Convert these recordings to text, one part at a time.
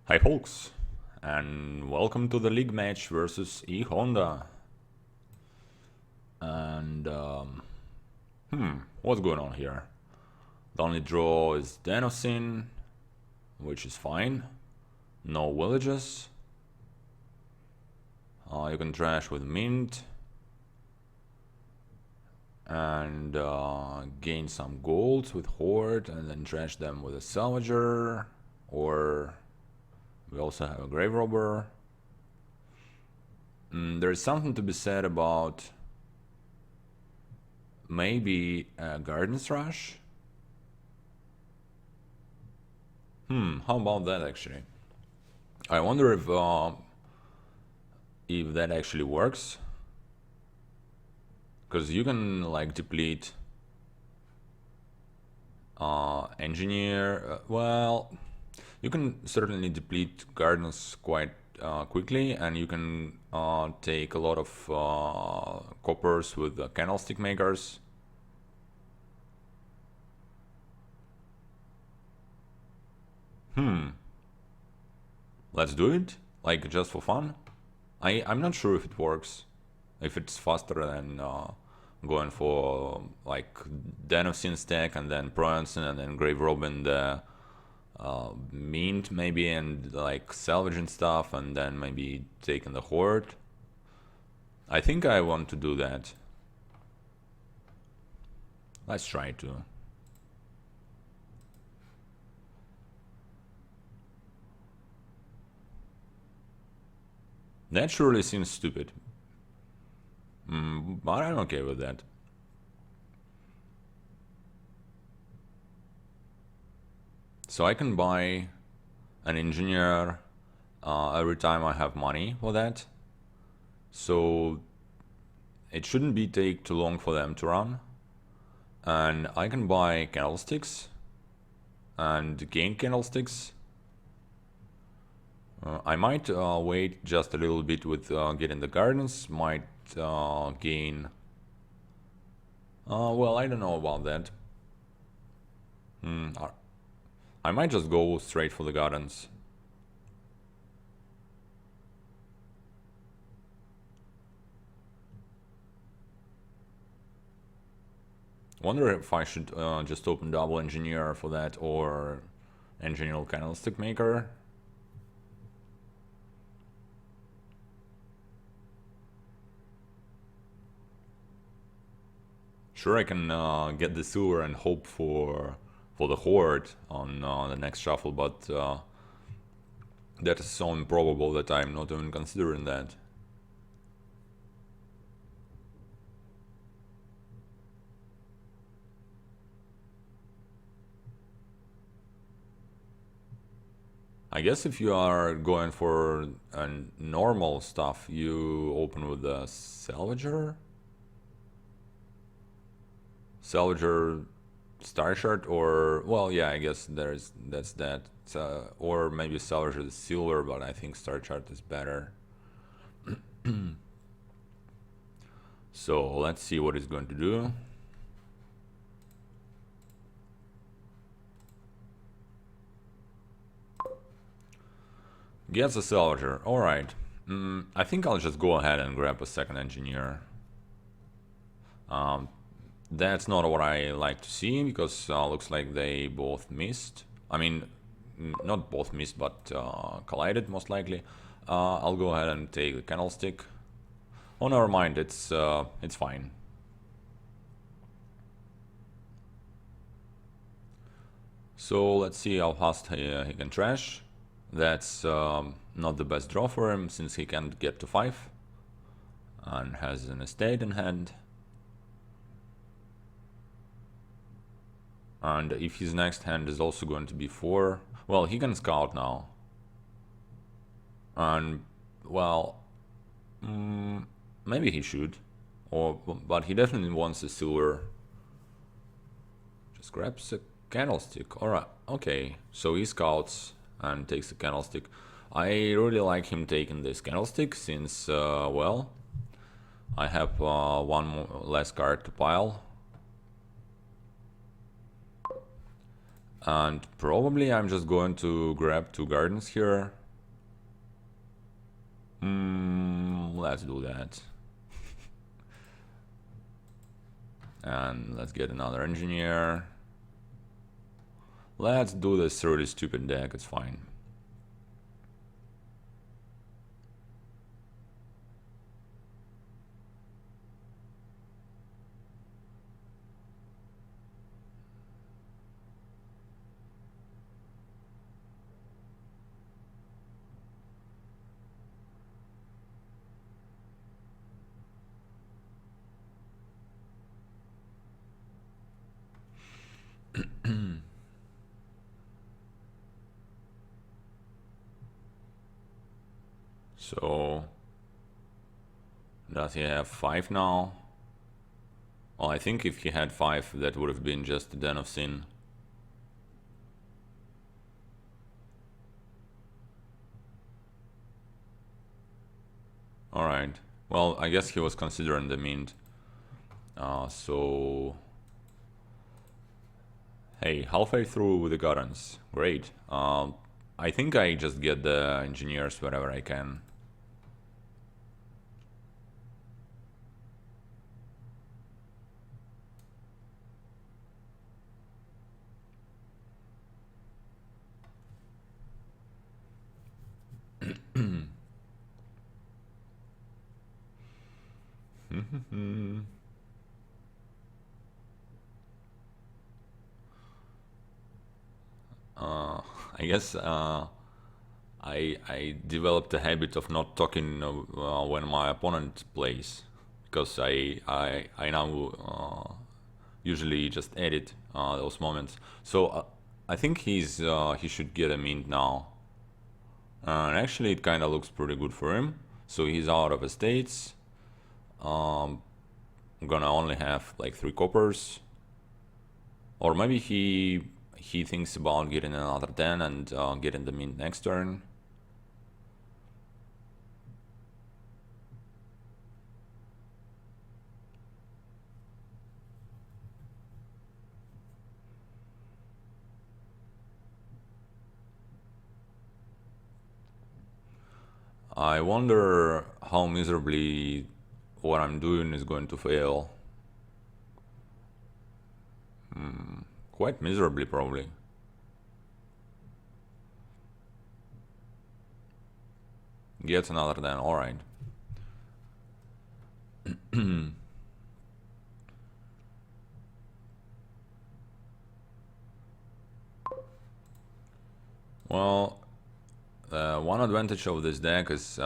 Hi folks, and welcome to the league match versus E.Honda. And what's going on here? The only draw is Denosin, which is fine. No villages. You can trash with mint and gain some gold with Horde, and then trash them with a Salvager, or we also have a Grave Robber. There is something to be said about maybe a Garden's Rush. How about that actually? I wonder if that actually works, because you can like deplete engineer. Well, you can certainly deplete gardens quite quickly, and you can take a lot of coppers with candlestick makers. Let's do it, like just for fun. I'm not sure if it works, if it's faster than going for like Denosin stack and then Proenson and then Grave Robin the mint maybe, and like salvaging stuff and then maybe taking the Horde. I think I want to do that. Let's try to. That surely seems stupid. But I'm okay with that. So I can buy an engineer every time I have money for that. So it shouldn't be take too long for them to run. And I can buy candlesticks and gain candlesticks. I might wait just a little bit with getting the gardens, might gain... well, I don't know about that. I might just go straight for the gardens. Wonder if I should just open double engineer for that, or engineer candlestick maker. Sure, I can get the silver and hope for the Horde on the next shuffle, but that is so improbable that I'm not even considering that. I guess if you are going for normal stuff, you open with the Salvager? Salvager Star Shard, or, well, yeah, I guess that's that. Or maybe Salvager the Silver, but I think Star Shard is better. So let's see what it's going to do. Gets a Salvager, alright. I think I'll just go ahead and grab a second engineer. That's not what I like to see, because looks like they both missed. I mean, not both missed, but collided most likely. I'll go ahead and take the candlestick. Oh, never mind, it's fine. So let's see how fast he can trash. That's not the best draw for him, since he can't get to 5 and has an estate in hand. And if his next hand is also going to be 4, well, he can scout now. And, well, maybe he should. But he definitely wants a silver. Just grabs a candlestick. Alright, okay. So he scouts and takes the candlestick. I really like him taking this candlestick, since, well, I have one less card to pile. And probably I'm just going to grab 2 gardens here. Let's do that. And let's get another engineer. Let's do this really stupid deck, it's fine. So, does he have 5 now? Well, I think if he had 5, that would have been just a Den of Sin. Alright. Well, I guess he was considering the mint. So... Hey, halfway through with the gardens. Great. I think I just get the engineers wherever I can. I guess I developed a habit of not talking when my opponent plays, because I now usually just edit those moments. So I think he should get a mint now. And actually it kind of looks pretty good for him. So he's out of estates. I'm gonna only have like 3 coppers. Or maybe he thinks about getting another 10 and getting the mint next turn. I wonder how miserably what I'm doing is going to fail. Quite miserably, probably. Gets another 10, alright. Well, one advantage of this deck is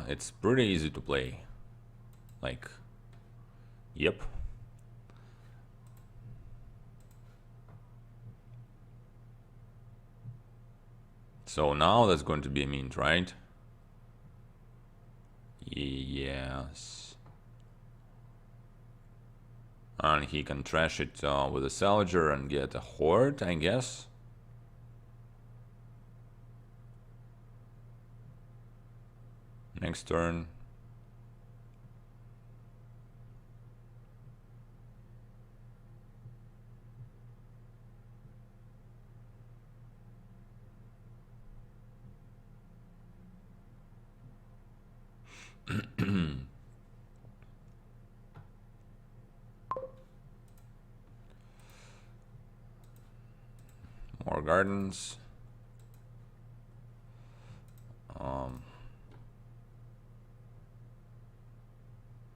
it's pretty easy to play. Like, yep. So now that's going to be a mint, right? Yes. And he can trash it with a Salvager and get a Horde, I guess. Next turn. More gardens.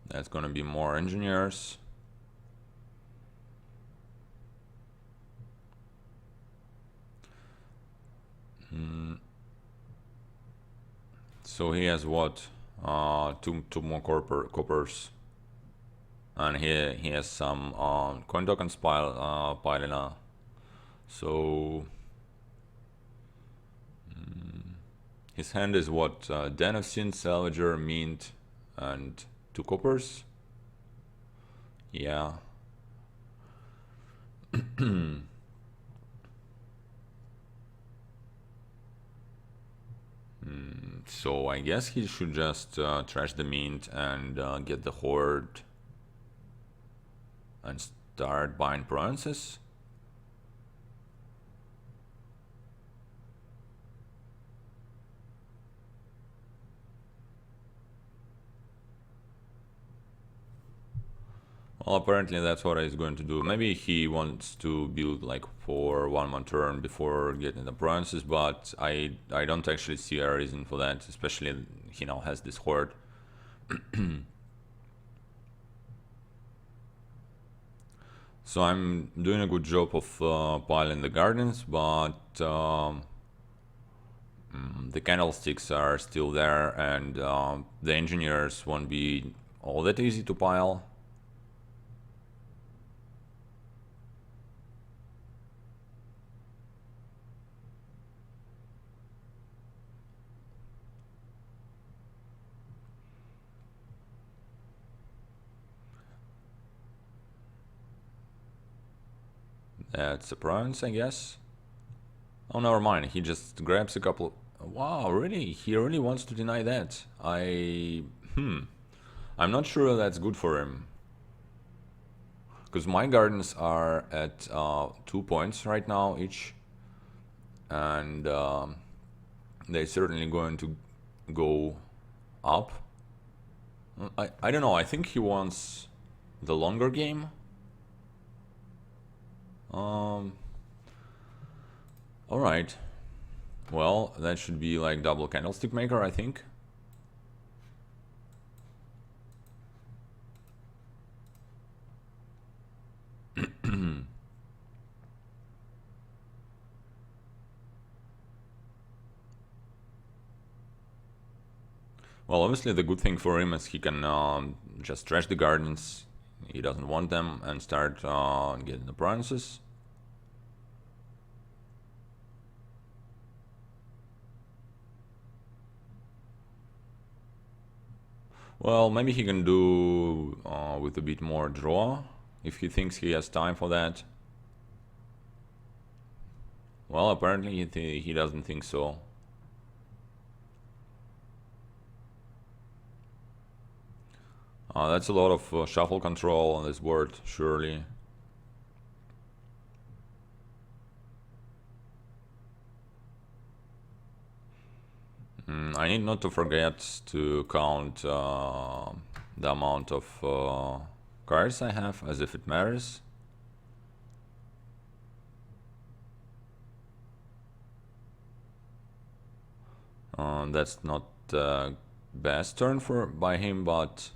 That's gonna be more engineers. So he has what? Two more coppers. And he has some coin tokens piling up. So his hand is what? Den of Sin, Salvager, Mint, and 2 coppers. Yeah. So I guess he should just trash the mint and get the Horde and start buying provinces. Well, apparently that's what he's going to do. Maybe he wants to build like for one more turn before getting the provinces, but I don't actually see a reason for that, especially he now has this horde. So I'm doing a good job of piling the gardens, but the candlesticks are still there, and the engineers won't be all that easy to pile. That's a province, I guess. Oh, never mind. He just grabs a couple. Wow, really? He really wants to deny that. I'm not sure that's good for him. Because my gardens are at 2 points right now each, and they're certainly going to go up. I don't know. I think he wants the longer game. All right. Well, that should be like double candlestick maker, I think. Well, obviously the good thing for him is he can just trash the gardens. He doesn't want them and start getting the provinces. Well, maybe he can do with a bit more draw if he thinks he has time for that. Well, apparently he doesn't think so. That's a lot of shuffle control on this board, surely. I need not to forget to count the amount of cards I have, as if it matters. That's not the best turn by him, but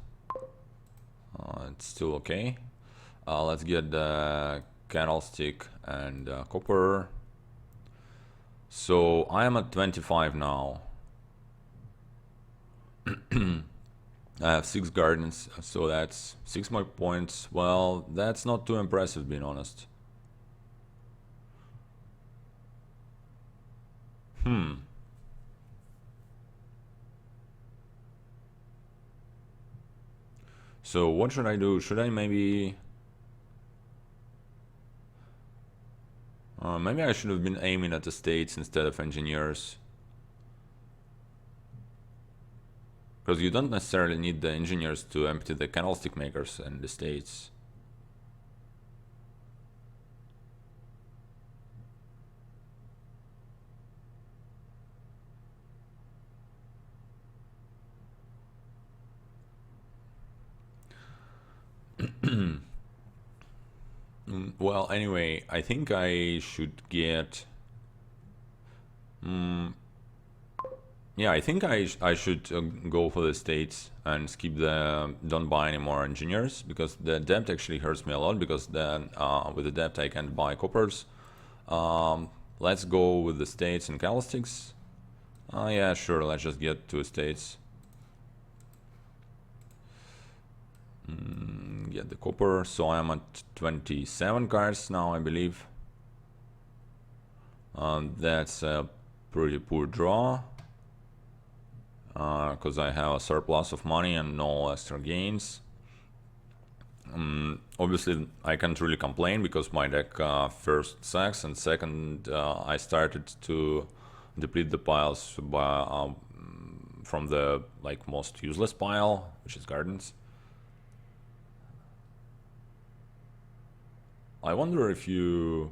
it's still okay. Let's get the candlestick and copper. So I am at 25 now. I have 6 gardens, so that's 6 more points. Well, that's not too impressive, being honest. So what should I do? Should I maybe... maybe I should have been aiming at the states instead of engineers. Because you don't necessarily need the engineers to empty the candlestick makers and the states. Well, anyway, I think I should get... yeah, I think I should go for the states and skip the don't buy any more engineers, because the debt actually hurts me a lot, because then with the debt I can't buy coppers. Let's go with the states and candlesticks. Yeah, sure, let's just get to states. Get the copper, so I'm at 27 cards now, I believe. That's a pretty poor draw, because I have a surplus of money and no extra gains. Obviously I can't really complain, because my deck first sucks, and second I started to deplete the piles by, from the most useless pile, which is gardens. I wonder if you're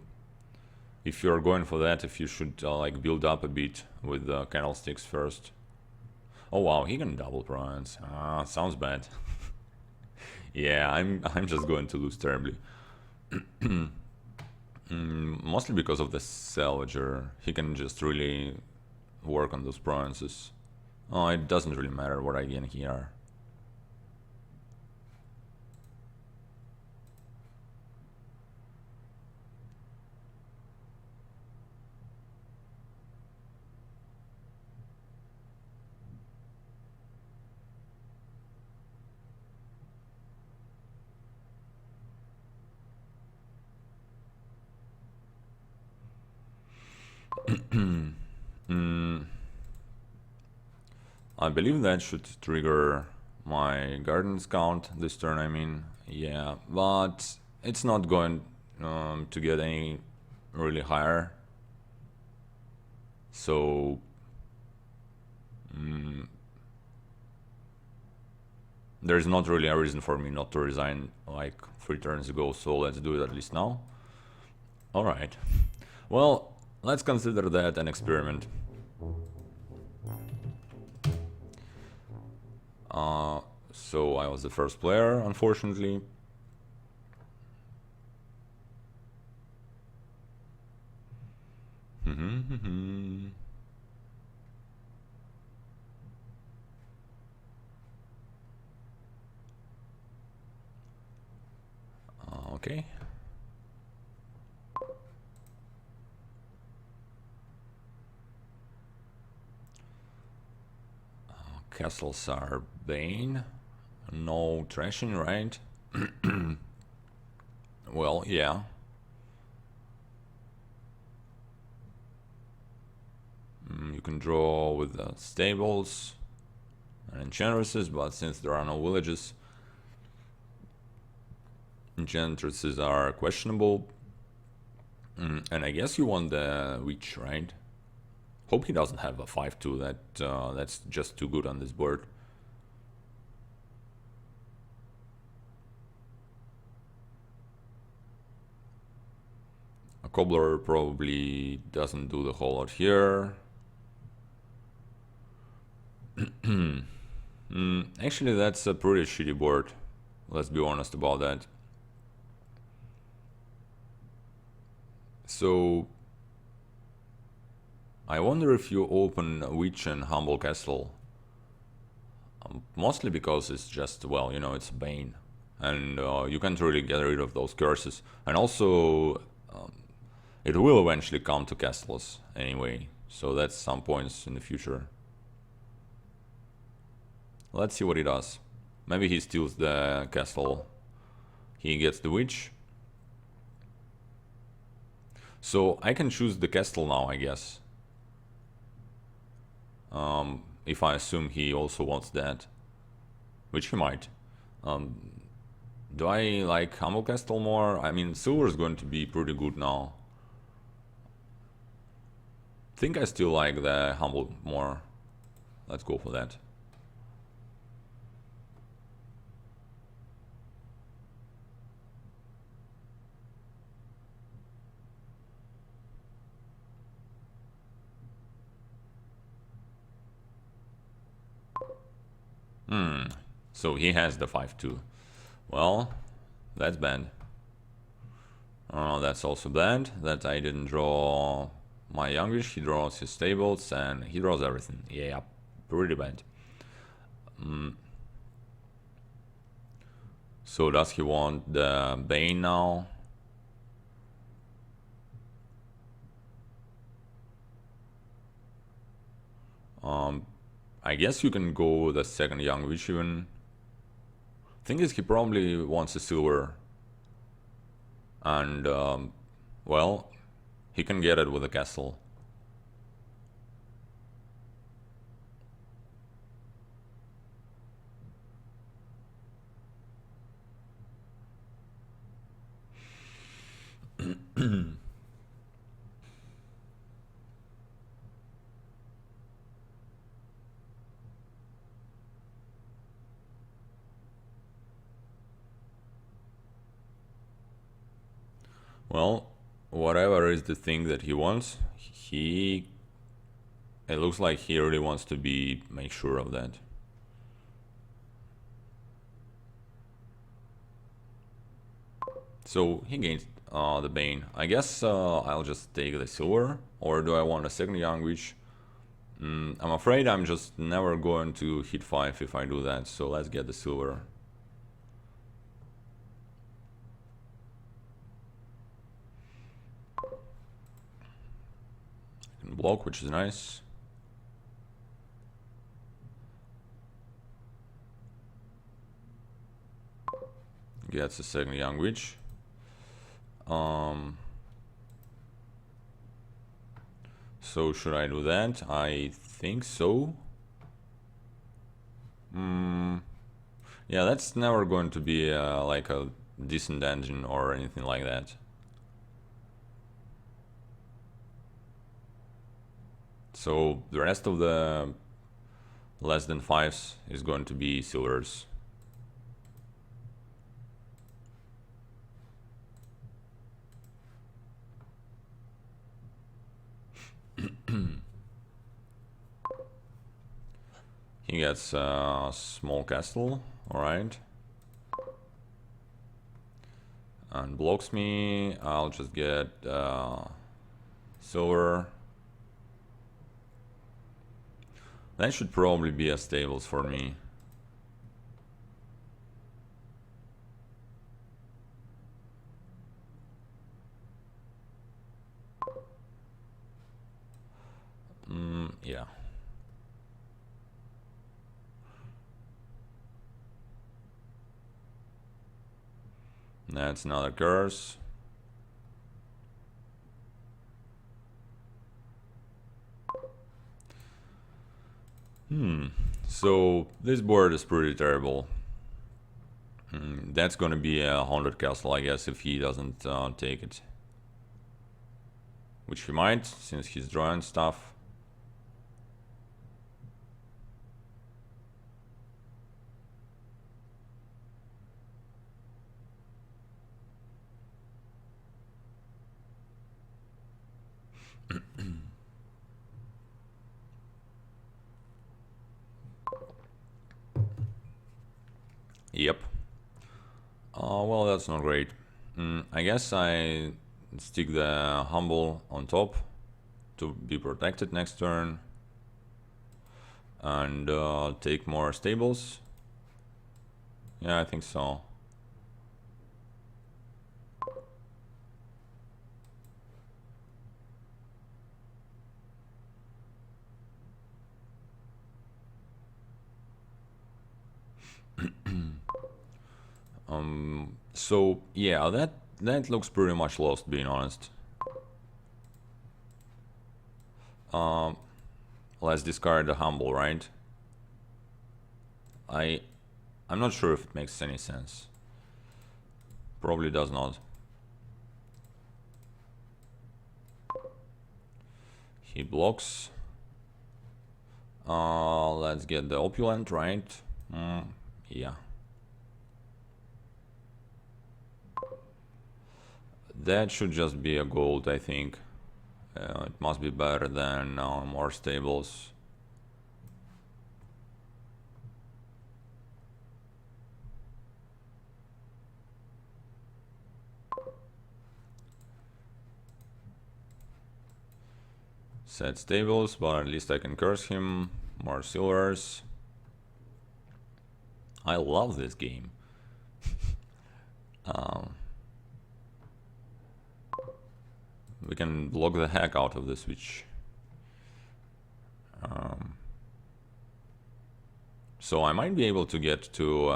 going for that, if you should build up a bit with the candlesticks first. Oh wow, he can double province. Sounds bad. Yeah, I'm just going to lose terribly. Mostly because of the salvager. He can just really work on those provinces. Oh, it doesn't really matter what I gain here. I believe that should trigger my gardens count this turn, I mean. Yeah, but it's not going to get any really higher. So there's not really a reason for me not to resign like 3 turns ago, so let's do it at least now. Alright. Well, let's consider that an experiment. So I was the first player, unfortunately. Okay. Castles are Bane. No trashing, right? Well, yeah. You can draw with the stables and enchantresses, but since there are no villages, enchantresses are questionable. And I guess you want the witch, right? Hope he doesn't have a 5-2. That's just too good on this board. A cobbler probably doesn't do the whole lot here. Actually, that's a pretty shitty board. Let's be honest about that. So I wonder if you open Witch and Humble Castle. Mostly because it's just, well, you know, it's Bane. And you can't really get rid of those curses. And also, it will eventually come to castles anyway. So that's some points in the future. Let's see what he does. Maybe he steals the castle. He gets the witch. So I can choose the castle now, I guess. If I assume he also wants that. Which he might. Do I like Humble Castle more? I mean, silver is going to be pretty good now. I think I still like the Humble more. Let's go for that. So he has the 5-2. Well, that's bad. That's also bad that I didn't draw my youngish. He draws his stables and he draws everything. Yeah, pretty bad. So does he want the Bane now? I guess you can go the second young witch even. Thing is, he probably wants a silver. And, well, he can get it with a castle. Well, whatever is the thing that he wants, it looks like he really wants to make sure of that. So he gained the Bane. I guess I'll just take the silver, or do I want a second young witch? I'm afraid I'm just never going to hit 5 if I do that, so let's get the silver. I can block, which is nice. Gets a second young witch. So should I do that? I think so. Yeah, that's never going to be like a decent engine or anything like that. So the rest of the less than 5s is going to be silvers. He gets a small castle, alright. And blocks me. I'll just get silver. That should probably be a stables for me. Yeah. That's another curse. So this board is pretty terrible. That's gonna be a 100 castle, I guess, if he doesn't take it. Which he might, since he's drawing stuff. Yep. Well, that's not great. I guess I stick the humble on top to be protected next turn. And take more stables. Yeah, I think so. So yeah, that looks pretty much lost, being honest. Let's discard the humble, right? I'm not sure if it makes any sense. Probably does not. He blocks. Let's get the opulent, right? Yeah. That should just be a gold, I think. It must be better than more stables. Set stables, but at least I can curse him. More silvers. I love this game. We can block the heck out of the switch. So I might be able to get to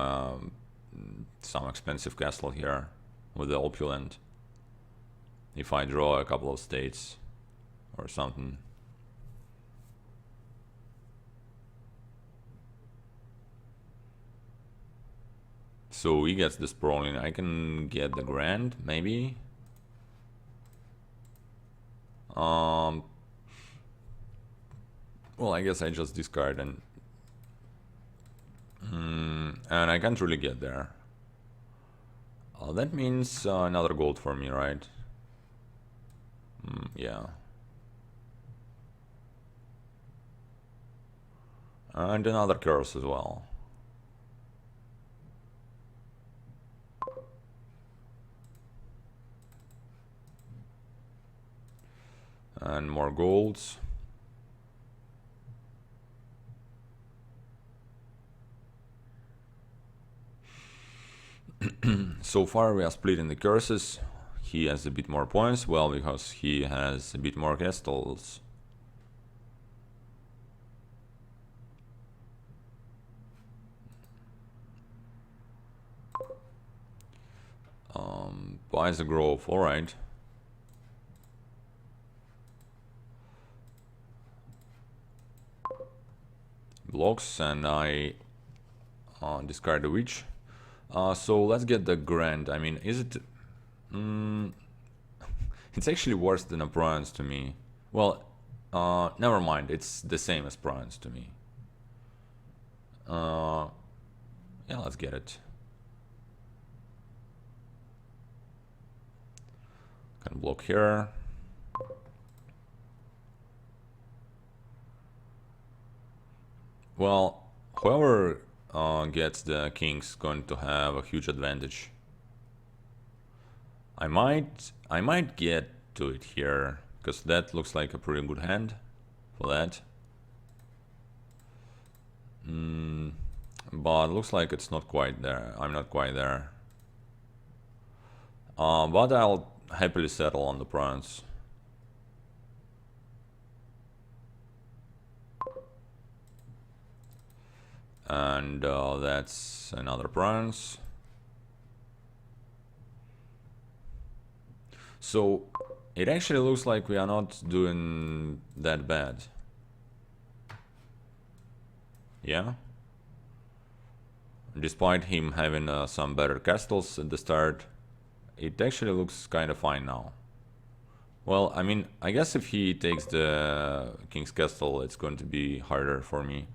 some expensive castle here with the opulent if I draw a couple of states or something. So he gets the sprawling. I can get the grand, maybe. Well, I guess I just discard and I can't really get there. That means another gold for me, right? Yeah. And another curse as well. And more golds. So far we are splitting the curses. He has a bit more points, well, because he has a bit more castles. Buys a grove, alright. Blocks, and I discard the witch. So let's get the grand. I mean, is it... it's actually worse than a bronze to me. Well, never mind, it's the same as bronze to me. Yeah, let's get it. Can block here. Well, whoever gets the king's going to have a huge advantage. I might get to it here, because that looks like a pretty good hand for that. But looks like it's not quite there. I'm not quite there. But I'll happily settle on the bronze. And that's another bronze. So it actually looks like we are not doing that bad. Yeah. Despite him having some better castles at the start, it actually looks kind of fine now. Well, I mean, I guess if he takes the King's Castle, it's going to be harder for me.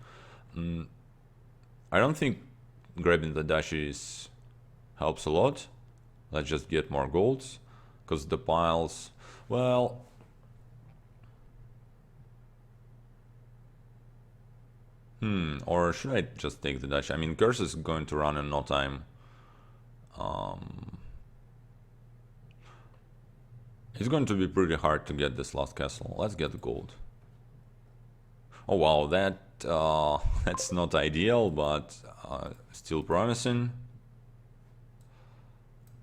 I don't think grabbing the dashes helps a lot. Let's just get more golds, because the piles, well... or should I just take the dash? I mean, curse is going to run in no time. It's going to be pretty hard to get this last castle. Let's get the gold. Oh wow, that that's not ideal, but still promising.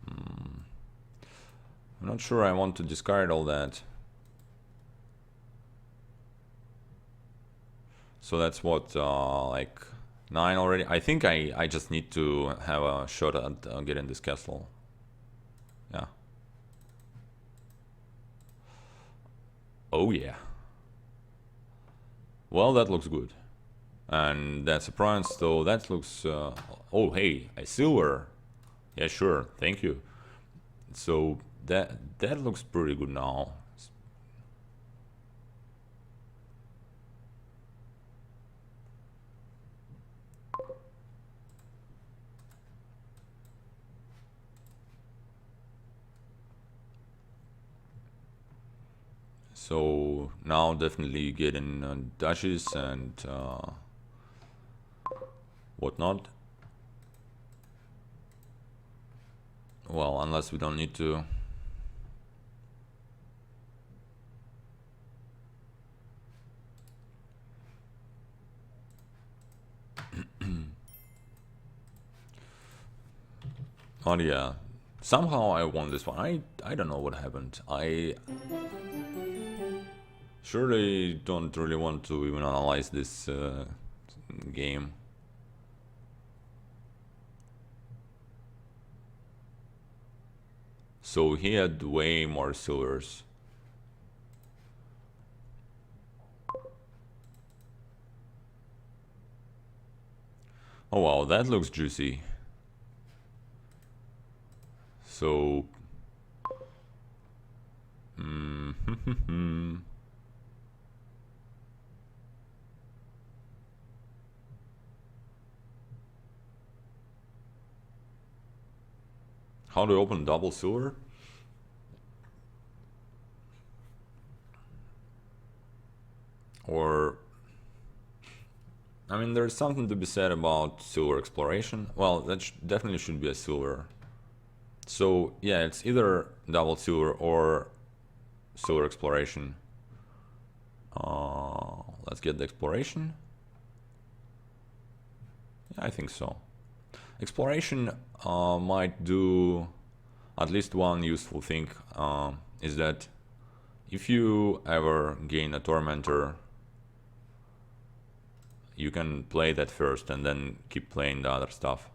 I'm not sure I want to discard all that. So that's what, like 9 already. I think I just need to have a shot at getting this castle. Yeah. Oh yeah. Well, that looks good. And that's a bronze, so that looks... oh, hey, a silver. Yeah, sure, thank you. So that looks pretty good now. So now definitely getting dashes and whatnot. Well, unless we don't need to. Oh yeah, somehow I won this one. I don't know what happened. I surely don't really want to even analyze this game. So he had way more silvers. Oh wow, that looks juicy. So... How to open double silver? Or... I mean, there's something to be said about silver exploration. Well, that definitely should be a silver. So, yeah, it's either double silver or silver exploration. Let's get the exploration. Yeah, I think so. Exploration might do at least one useful thing, is that if you ever gain a Tormentor, you can play that first and then keep playing the other stuff.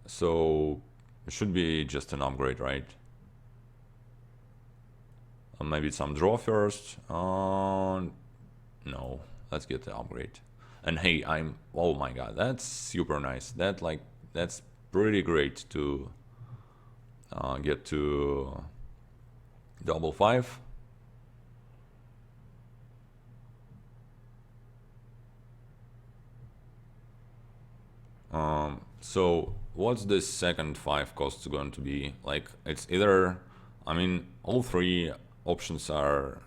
So it should be just an upgrade, right? Maybe some draw first. No, let's get the upgrade. And hey, oh my god, that's super nice. That's pretty great to get to double 5. So what's this second 5 cost going to be? Like, it's either, I mean, all 3 options are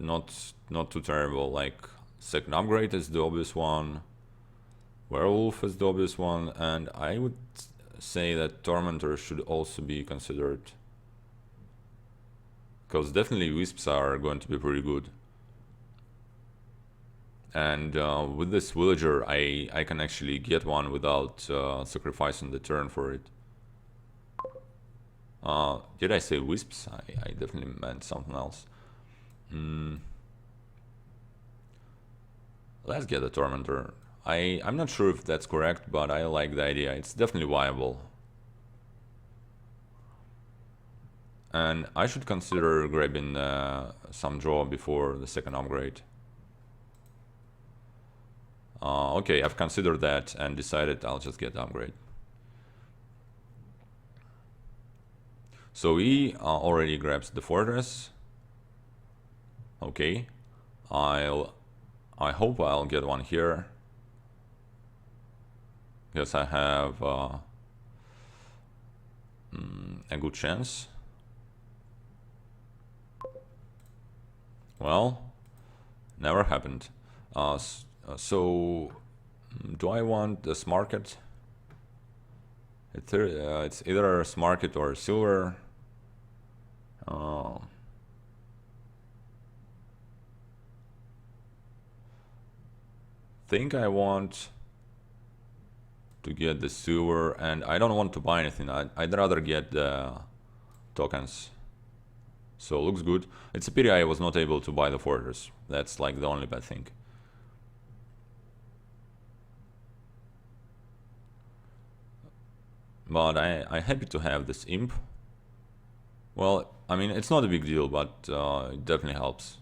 not too terrible. Like, second upgrade is the obvious one, werewolf is the obvious one, and I would say that Tormentor should also be considered, because definitely wisps are going to be pretty good. And with this villager, I can actually get one without sacrificing the turn for it. Did I say wisps? I definitely meant something else. Let's get a Tormentor. I'm not sure if that's correct, but I like the idea. It's definitely viable. And I should consider grabbing some draw before the second upgrade. Okay, I've considered that and decided I'll just get the upgrade. So he already grabs the fortress. Okay, I hope I'll get one here, because I have a good chance. Well, never happened. So do I want this market? It's either a market or a silver. Think I want to get the silver, and I don't want to buy anything. I'd rather get the tokens. So looks good. It's a pity I was not able to buy the fortress. That's like the only bad thing. But I'm happy to have this imp. Well, I mean, it's not a big deal, but it definitely helps.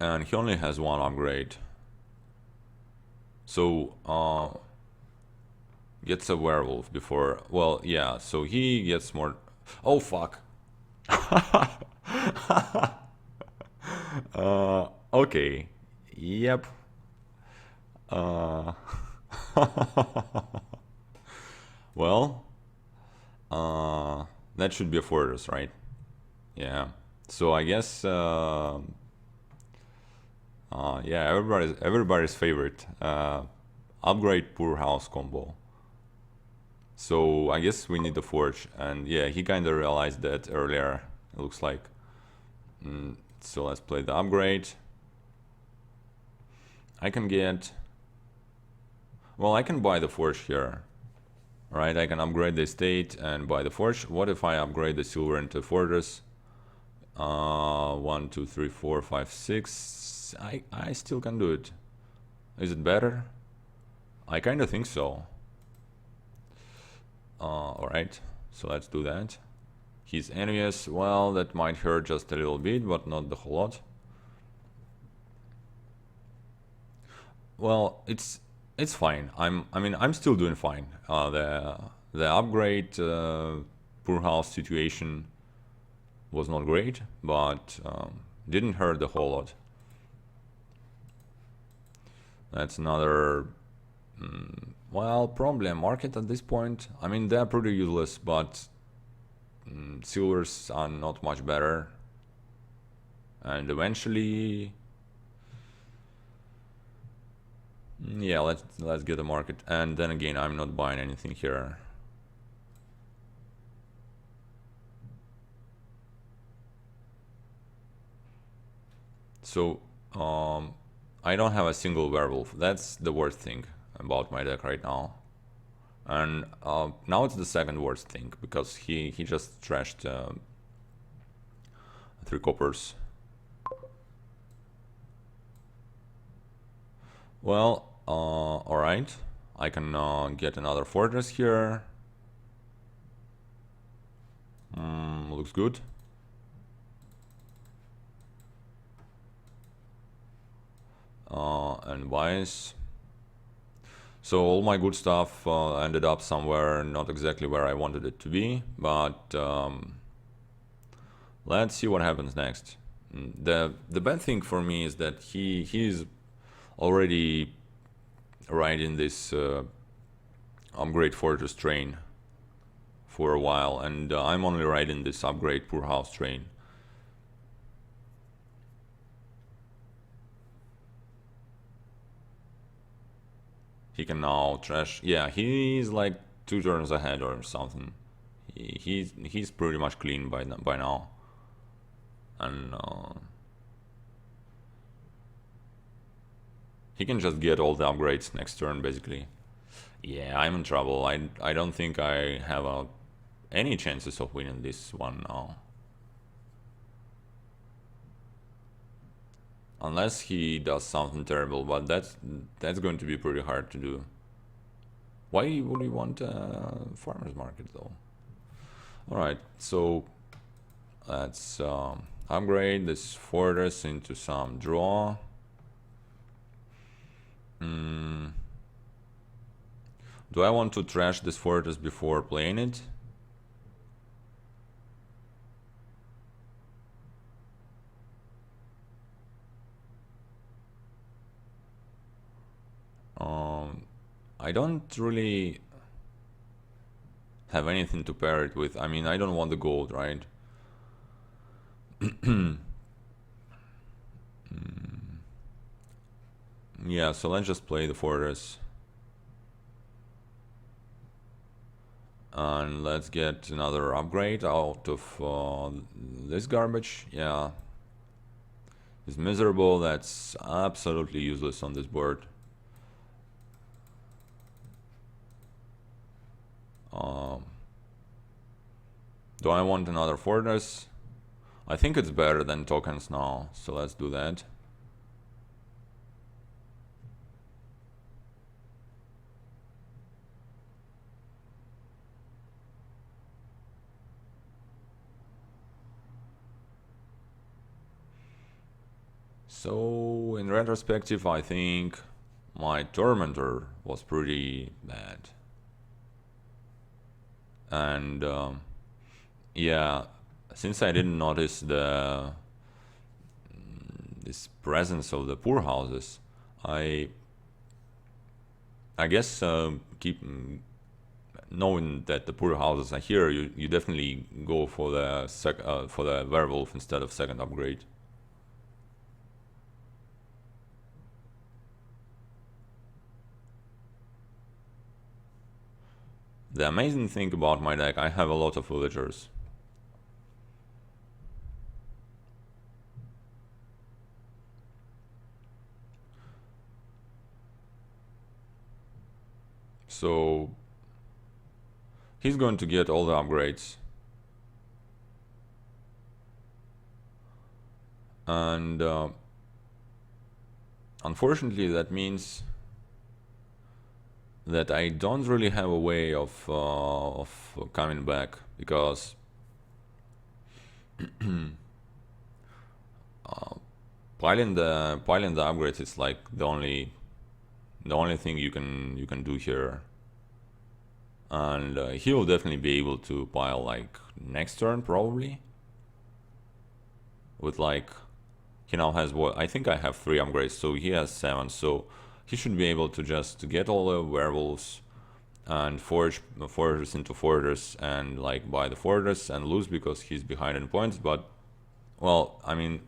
And he only has one upgrade. So, gets a werewolf before... Well, yeah, so he gets more... Oh, fuck. Okay. Yep. Well, that should be a fortress, right? Yeah. So I guess, yeah, everybody's favorite upgrade poor house combo. So I guess we need the forge, and yeah, he kind of realized that earlier. It looks like. So let's play the upgrade. I can get... Well, I can buy the forge here. Right, I can upgrade the estate and buy the forge. What if I upgrade the silver into fortress? 1, 2, 3, 4, 5, 6. I still can do it. Is it better? I kind of think so. Alright, so let's do that. He's envious. Well, that might hurt just a little bit, but not the whole lot. Well, it's fine. I'm still doing fine. The upgrade poor house situation was not great, but didn't hurt the whole lot. That's another... well, probably a market at this point. I mean, they're pretty useless, but silvers are not much better. And eventually... Yeah, let's get the market. And then again, I'm not buying anything here. So I don't have a single werewolf. That's the worst thing about my deck right now. And now it's the second worst thing because he just trashed 3 coppers. Well, alright. I can get another fortress here. Looks good. And wise. So all my good stuff ended up somewhere not exactly where I wanted it to be, but let's see what happens next. The bad thing for me is that he's already riding this upgrade fortress train for a while, and I'm only riding this upgrade poor house train. He can now trash. Yeah, he's like 2 turns ahead or something. He's pretty much clean by now, and he can just get all the upgrades next turn basically. Yeah, I'm in trouble. I don't think I have any chances of winning this one now. Unless he does something terrible, but that's going to be pretty hard to do. Why would he want a farmer's market though? Alright, so let's upgrade this fortress into some draw. Do I want to trash this fortress before playing it? I don't really have anything to pair it with. I mean, I don't want the gold, right? Yeah, so let's just play the fortress. And let's get another upgrade out of this garbage. Yeah. It's miserable. That's absolutely useless on this board. Do I want another fortress? I think it's better than tokens now, so let's do that. So, in retrospective, I think my Tormentor was pretty bad. And yeah, since I didn't notice this presence of the poor houses, I guess keep knowing that the poor houses are here, you definitely go for the werewolf instead of second upgrade. The amazing thing about my deck, I have a lot of villagers. So he's going to get all the upgrades. And unfortunately that means that I don't really have a way of coming back, because piling the upgrades is like the only thing you can do here. And he will definitely be able to pile like next turn probably. With like, he now has what, I think I have 3 upgrades, so he has 7, so he should be able to just get all the werewolves and forge fortress into fortress and like buy the fortress and lose because he's behind in points. But well, I mean,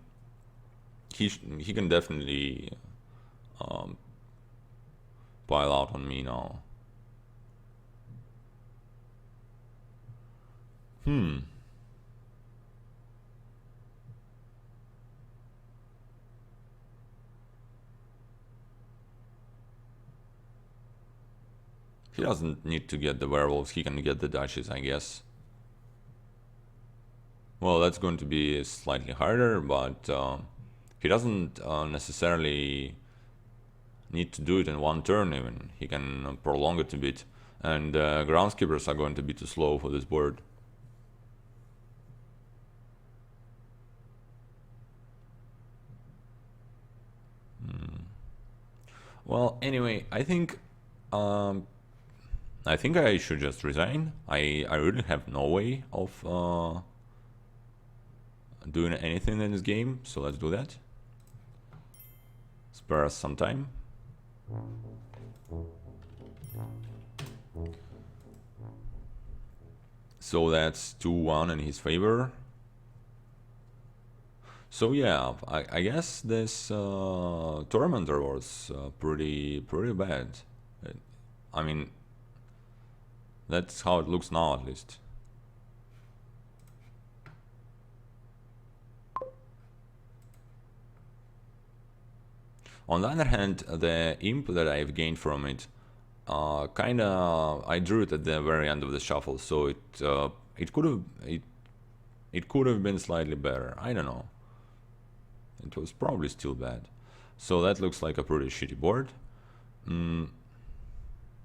he can definitely pile out on me now. He doesn't need to get the werewolves, he can get the duchies, I guess. Well, that's going to be slightly harder, but he doesn't necessarily need to do it in one turn even. He can prolong it a bit. And groundskeepers are going to be too slow for this board. Well, anyway, I think I should just resign. I really have no way of doing anything in this game, so let's do that. Spare us some time. So that's 2-1 in his favor. So yeah, I guess this Tormentor was pretty bad. I mean, that's how it looks now, at least. On the other hand, the imp that I've gained from it, I drew it at the very end of the shuffle, so it could have been slightly better. I don't know. It was probably still bad. So that looks like a pretty shitty board.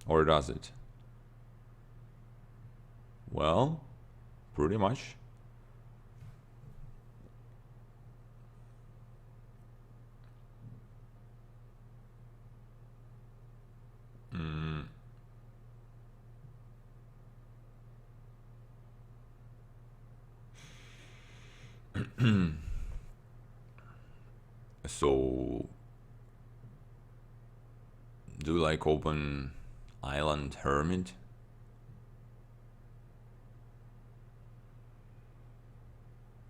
Or does it? Well, pretty much. So, do you like open Island Hermit?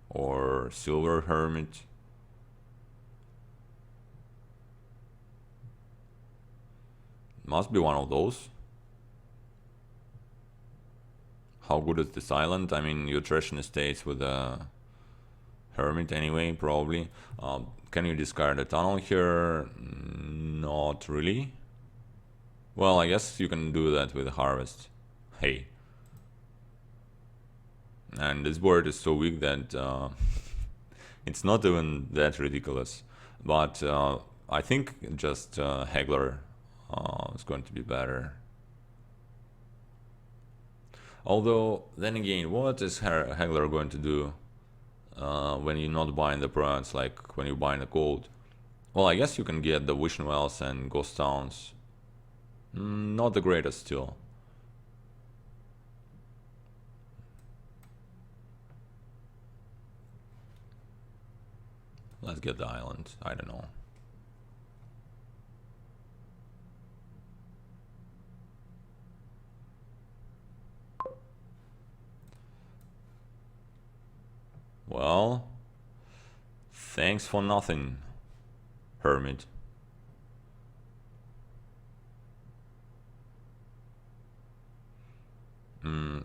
Or Silver Hermit? Must be one of those. How good is this island? I mean, you're trashing estates with a Hermit anyway, probably. Can you discard a tunnel here? Not really. Well, I guess you can do that with Harvest. Hey. And this board is so weak that it's not even that ridiculous. But I think just Haggler is going to be better. Although, then again, what is Haggler going to do when you're not buying the products, like when you're buying the gold? Well, I guess you can get the Wishing Wells and Ghost Towns. Not the greatest still. Let's get the island. I don't know. Well, thanks for nothing, Hermit.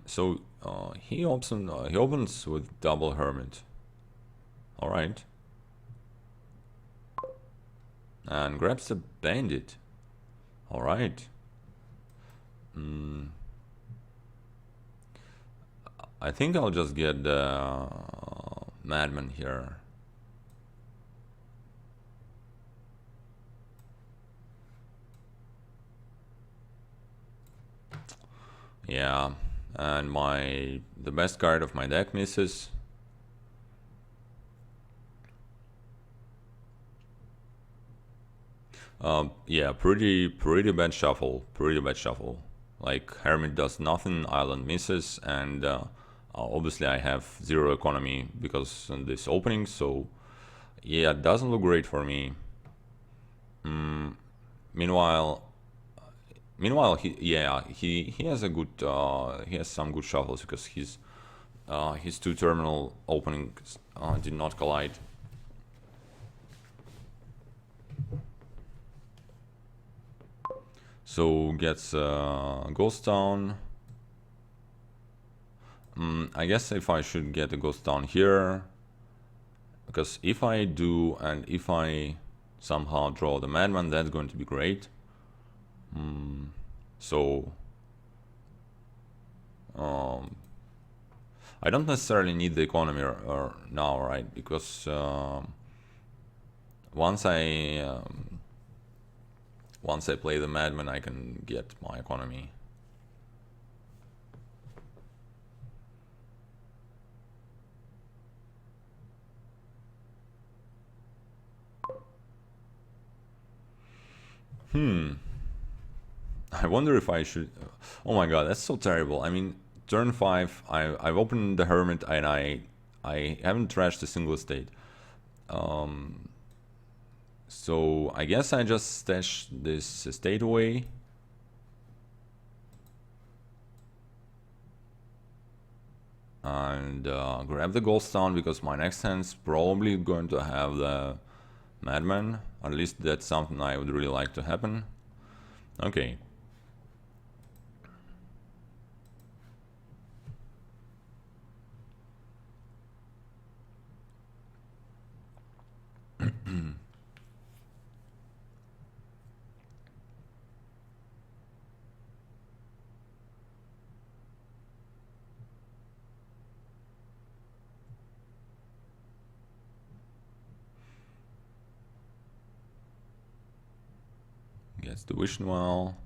So he opens with double Hermit. All right. And grabs the bandit. All right. I think I'll just get the Madman here. Yeah, and the best card of my deck misses. Yeah, pretty bad shuffle. Pretty bad shuffle. Like Hermit does nothing, Island misses, and obviously I have 0 economy because of this opening. So yeah, it doesn't look great for me. Meanwhile, he has a good he has some good shuffles because his 2 terminal openings did not collide. So gets Ghost Town. I guess if I should get a Ghost Town here, because if I do and if I somehow draw the Madman, that's going to be great. So I don't necessarily need the economy or now, right? Because once I play the Madman, I can get my economy. I wonder if I should. Oh my god, that's so terrible. I mean, turn 5, I've opened the Hermit and I haven't trashed a single estate. So I guess I just stash this estate away. And grab the Goldstone, because my next hand's probably going to have the Madman. At least that's something I would really like to happen. Okay. Gets the Vision Well.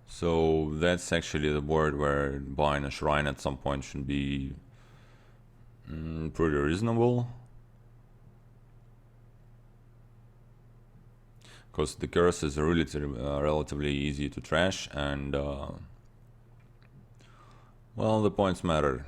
So that's actually the board where buying a shrine at some point should be pretty reasonable. Because the curse is really relatively easy to trash, and well, the points matter.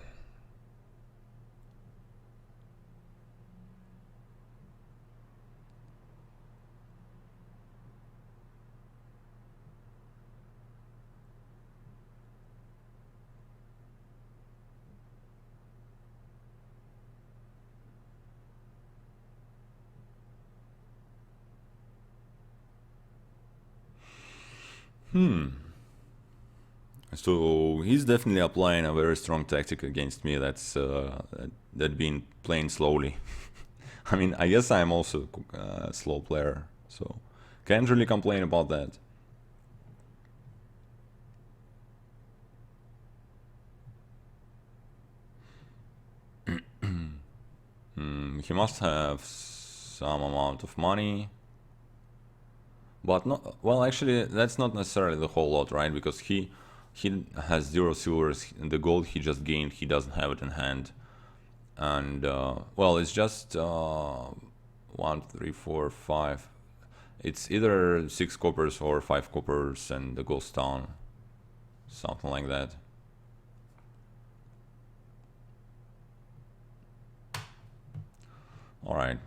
So he's definitely applying a very strong tactic against me. That's that being playing slowly. I mean, I guess I'm also a slow player, so can't really complain about that. He must have some amount of money, but not well. Actually, that's not necessarily the whole lot, right? Because he has 0 silvers. And the gold he just gained, he doesn't have it in hand, and well, it's just 1, 3, 4, 5. It's either 6 coppers or 5 coppers and the ghost town, something like that. All right.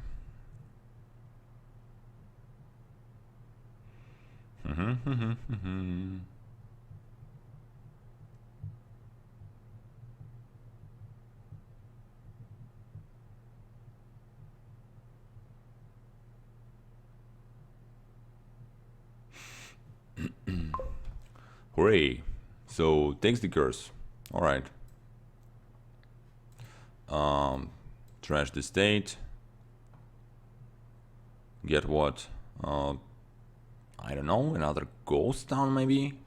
Hooray! So takes the curse. All right. Trash the state. Get what? I don't know. Another ghost town maybe.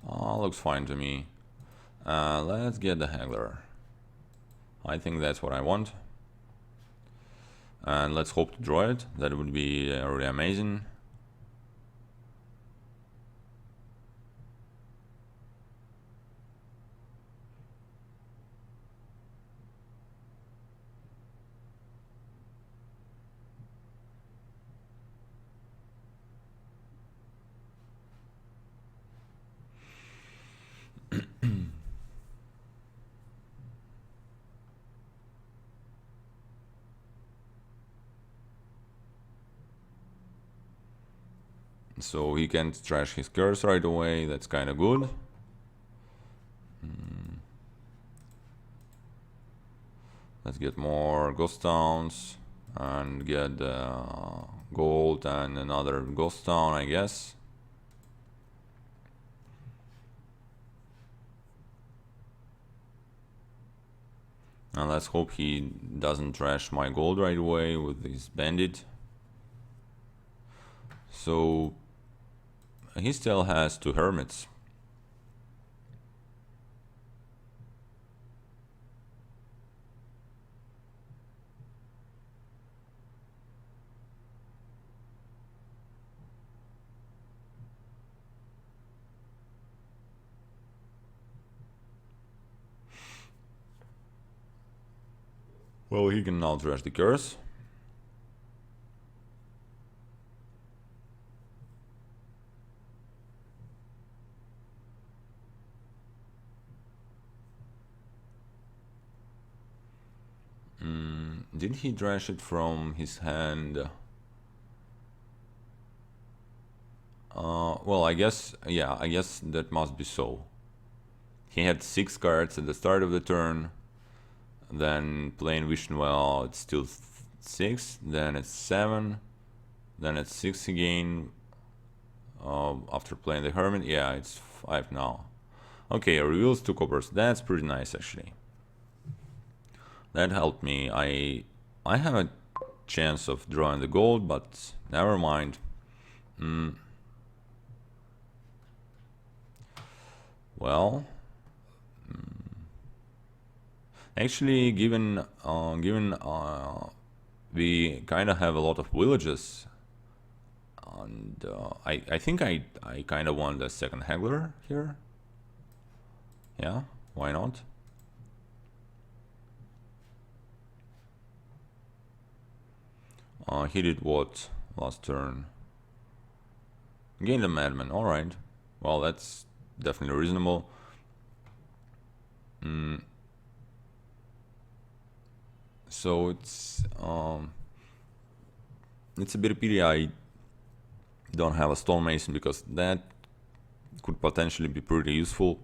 Looks fine to me. Let's get the Haggler. I think that's what I want. And let's hope to draw it. That would be really amazing. So he can't trash his curse right away, that's kinda good. Let's get more ghost towns and get gold and another ghost town, I guess. And let's hope he doesn't trash my gold right away with his bandit. So he still has 2 hermits. Well, he can now trash the curse. Did he trash it from his hand? Well, I guess, yeah, I guess that must be so. He had 6 cards at the start of the turn, then playing Vision Well, it's still 6, then it's 7, then it's 6 again. After playing the Hermit, yeah, it's 5 now. Okay, reveals 2 coppers, that's pretty nice actually. That helped me. I have a chance of drawing the gold, but never mind. Well, actually, given we kind of have a lot of villages, and I think I kind of want the second haggler here. Yeah, why not? He did what last turn? Gained a madman. All right. Well, that's definitely reasonable. So it's a bit pity I don't have a stonemason, because that could potentially be pretty useful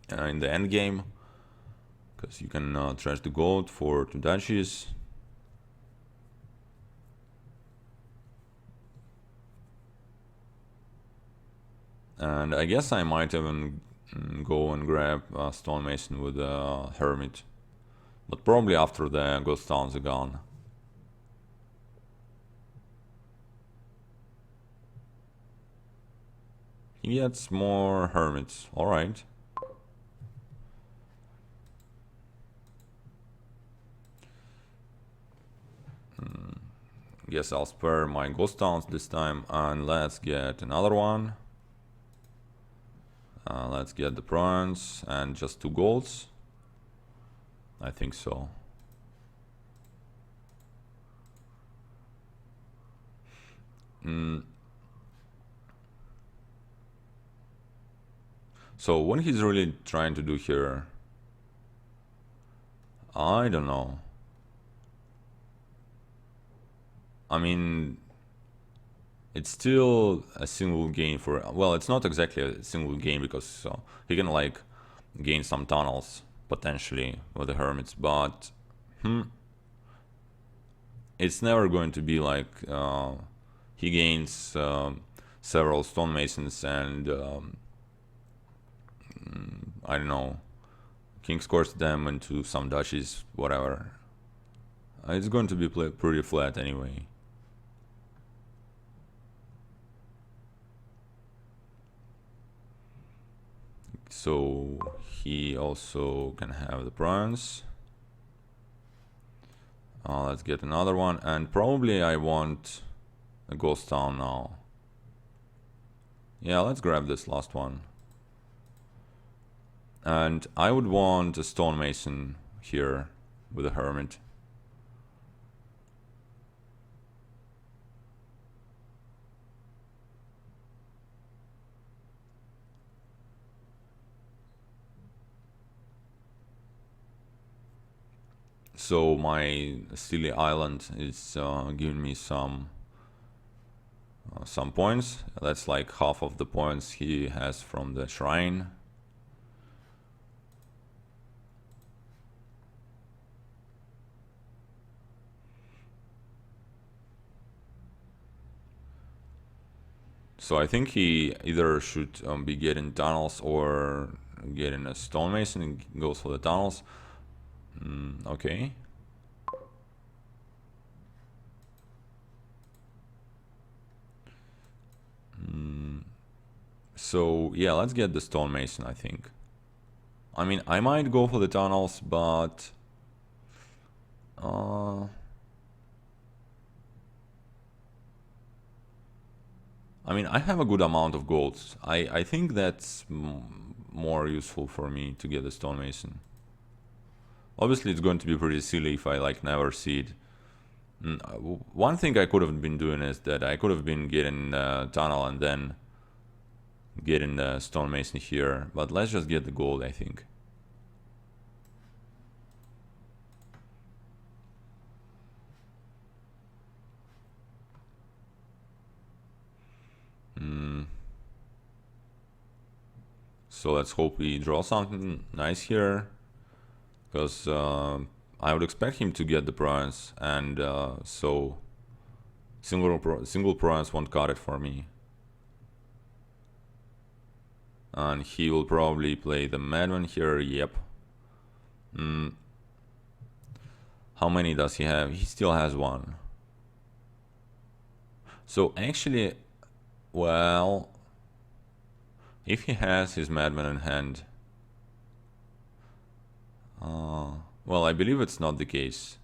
in the end game, because you can trash the gold for 2 duchies. And I guess I might even go and grab a stonemason with a hermit, but probably after the ghost towns are gone. He gets more hermits, alright. Guess I'll spare my ghost towns this time, and let's get another one. Let's get the prawns and just 2 golds. I think so. So what he's really trying to do here, I don't know. I mean, it's still a single gain for, well, it's not exactly a single gain, because he can like gain some tunnels potentially with the hermits, but it's never going to be like he gains several stonemasons and I don't know, king scores them into some duchies, whatever. It's going to be pretty flat anyway. So he also can have the bronze. Let's get another one, and probably I want a ghost town now. Yeah, let's grab this last one. And I would want a stonemason here with a hermit. So my silly island is giving me some some points. That's like half of the points he has from the shrine. So I think he either should be getting tunnels or getting a stonemason and goes for the tunnels. Okay. So yeah, let's get the stonemason, I think. I mean, I might go for the tunnels, but I mean, I have a good amount of golds. I think that's more useful for me to get the stonemason. Obviously, it's going to be pretty silly if I like never see it. One thing I could have been doing is that I could have been getting tunnel and then getting the stonemason here. But let's just get the gold, I think. So let's hope we draw something nice here, because I would expect him to get the province, and so single province won't cut it for me. And he will probably play the Madman here. Yep. How many does he have? He still has one. So actually, well, if he has his Madman in hand, well, I believe it's not the case,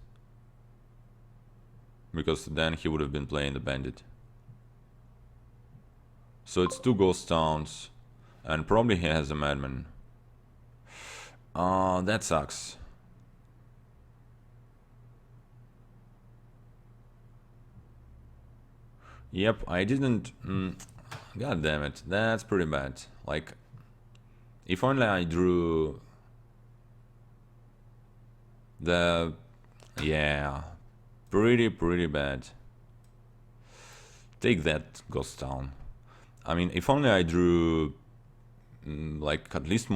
because then he would have been playing the Bandit. So it's 2 ghost towns, and probably he has a Madman. That sucks. Yep, I didn't. God damn it, that's pretty bad. Like, if only I drew the. Yeah, pretty bad. Take that, Ghost Town. I mean, if only I drew like at least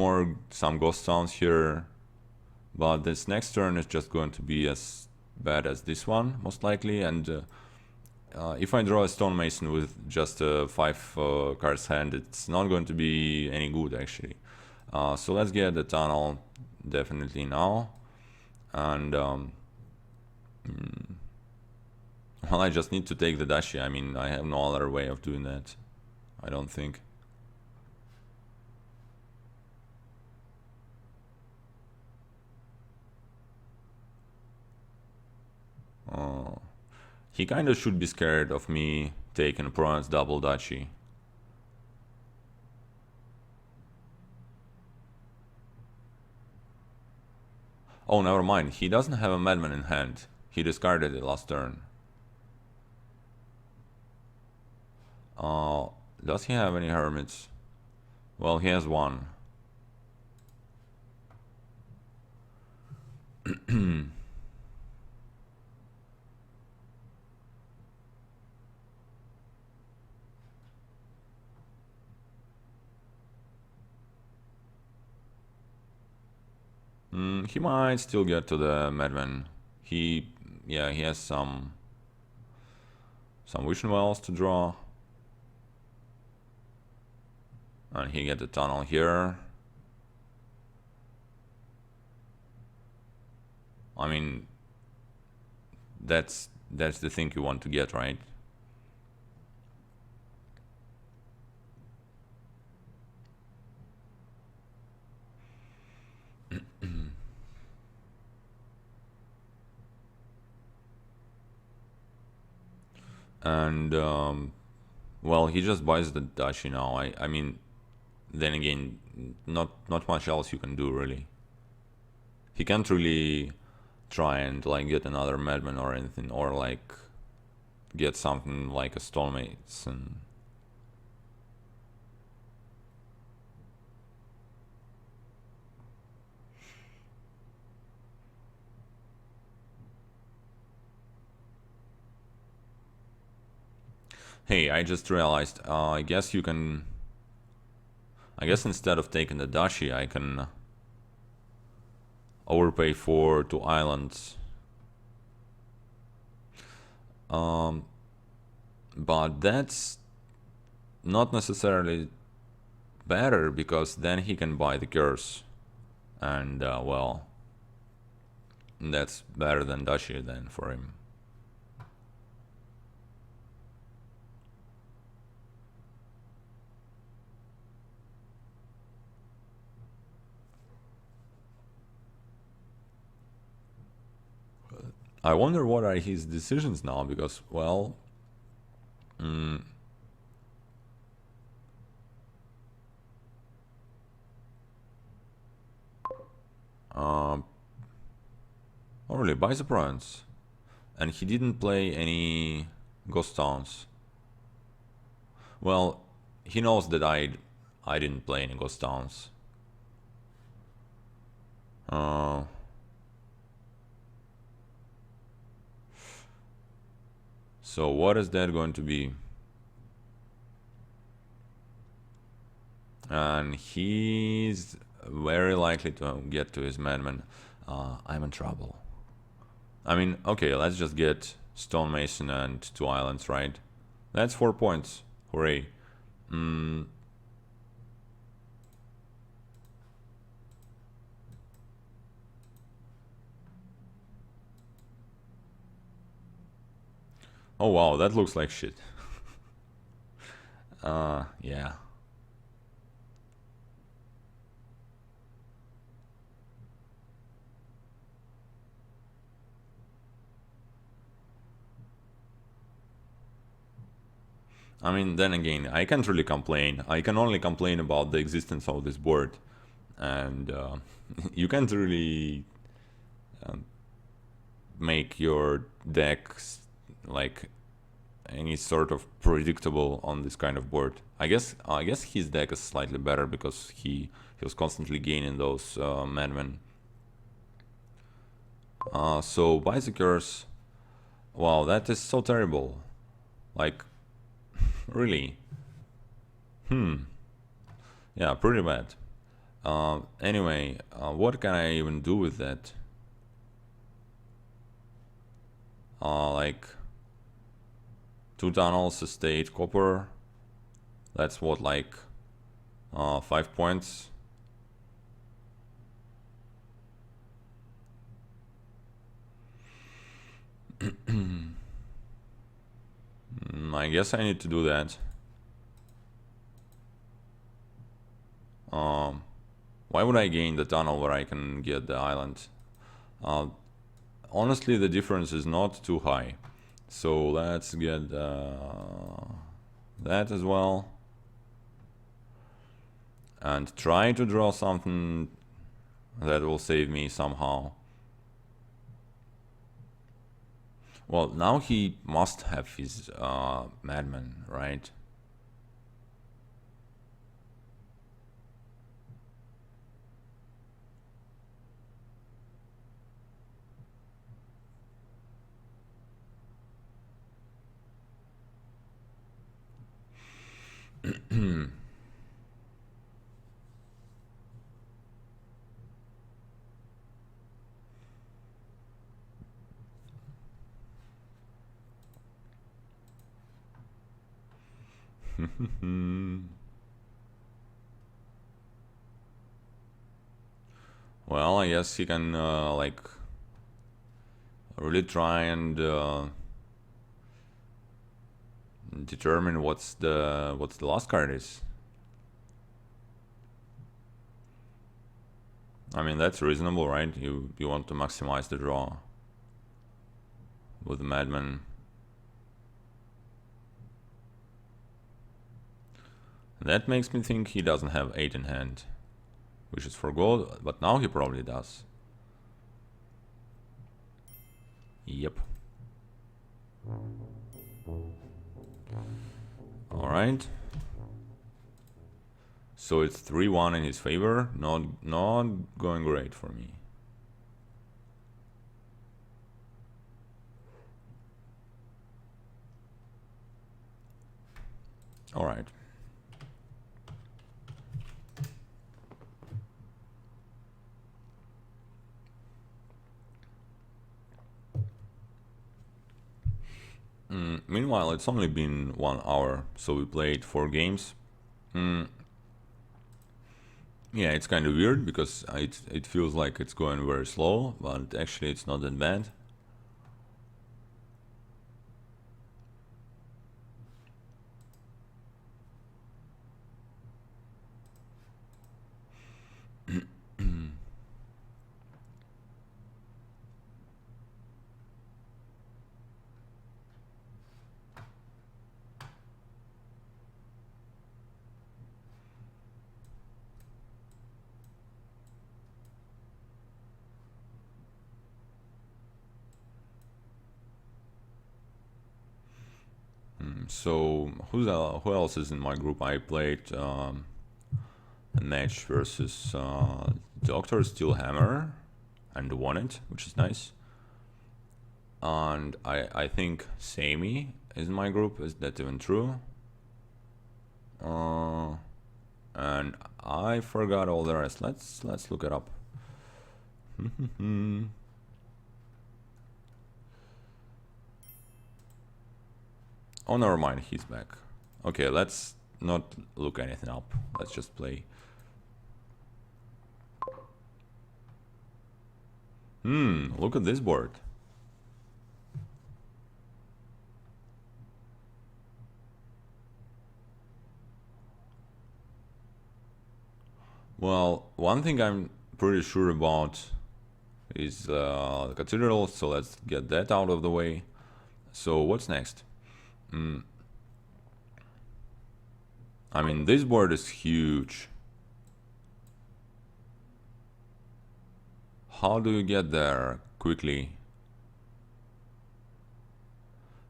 some Ghost Towns here, but this next turn is just going to be as bad as this one, most likely, and if I draw a stonemason with just 5 cards hand, it's not going to be any good, actually. So let's get the tunnel definitely now, and well, I just need to take the dashi. I mean, I have no other way of doing that, I don't think. He kinda should be scared of me taking province double dashi. Oh, never mind. He doesn't have a Madman in hand. He discarded it last turn. Does he have any Hermits? Well, he has one. He might still get to the Madman. He has some Vision Wells to draw. And he get the tunnel here. I mean, that's the thing you want to get, right? And well, he just buys the dashi now. I mean, then again, not much else you can do, really. He can't really try and like get another Madman or anything, or like get something like a stonemason. Hey, I just realized, I guess you can... I guess instead of taking the dashi, I can overpay for 2 islands. But that's not necessarily better, because then he can buy the curse. And, well, that's better than dashi then for him. I wonder what are his decisions now, because, well, oh really, buys a province. And he didn't play any ghost towns. Well, he knows that I didn't play any ghost towns. So what is that going to be? And he's very likely to get to his madman. I'm in trouble. I mean, okay, let's just get stonemason and 2 islands, right? That's 4 points. Hooray. Oh wow, that looks like shit. Yeah. I mean, then again, I can't really complain. I can only complain about the existence of this board. And you can't really make your deck like any sort of predictable on this kind of board. I guess his deck is slightly better, because he was constantly gaining those madmen. So bicycles, wow, that is so terrible. Like, really? Yeah, pretty bad. Anyway, what can I even do with that? Like 2 tunnels, a state, copper. That's what, like 5 points. I guess I need to do that. Why would I gain the tunnel where I can get the island? Honestly, the difference is not too high. So let's get that as well. And try to draw something that will save me somehow. Well, now he must have his madman, right? Well, I guess he can like really try and determine what's the last card is. I mean, that's reasonable, right? You want to maximize the draw with the madman. That makes me think he doesn't have 8 in hand, which is for gold, but now he probably does. Yep. Alright. So it's 3-1 in his favor. Not going great for me. All right. Meanwhile, it's only been 1 hour, so we played 4 games. Yeah, it's kind of weird because it feels like it's going very slow, but actually it's not that bad. So who else is in my group? I played a match versus Doctor Steelhammer and won it, which is nice. And I think Sammy is in my group. Is that even true? And I forgot all the rest. Let's look it up. Oh, never mind. He's back. Okay, let's not look anything up. Let's just play. Look at this board. Well, one thing I'm pretty sure about is the Cathedral, so let's get that out of the way. So what's next? I mean, this board is huge. How do you get there quickly?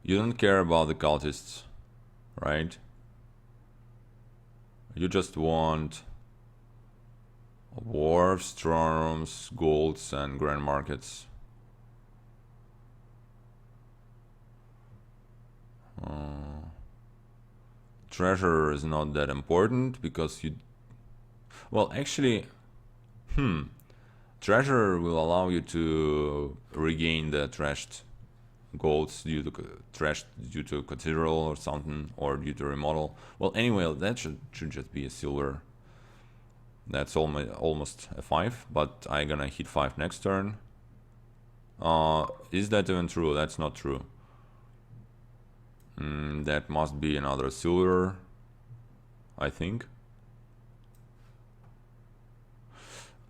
You don't care about the cultists, right? You just want wharves, throne rooms, golds, and grand markets. Treasure is not that important because you... Well, actually... Treasure will allow you to regain the trashed golds due to Cathedral or something, or due to remodel. Well, anyway, that should just be a silver. That's almost a 5, but I'm gonna hit 5 next turn. Is that even true? That's not true. That must be another silver, I think.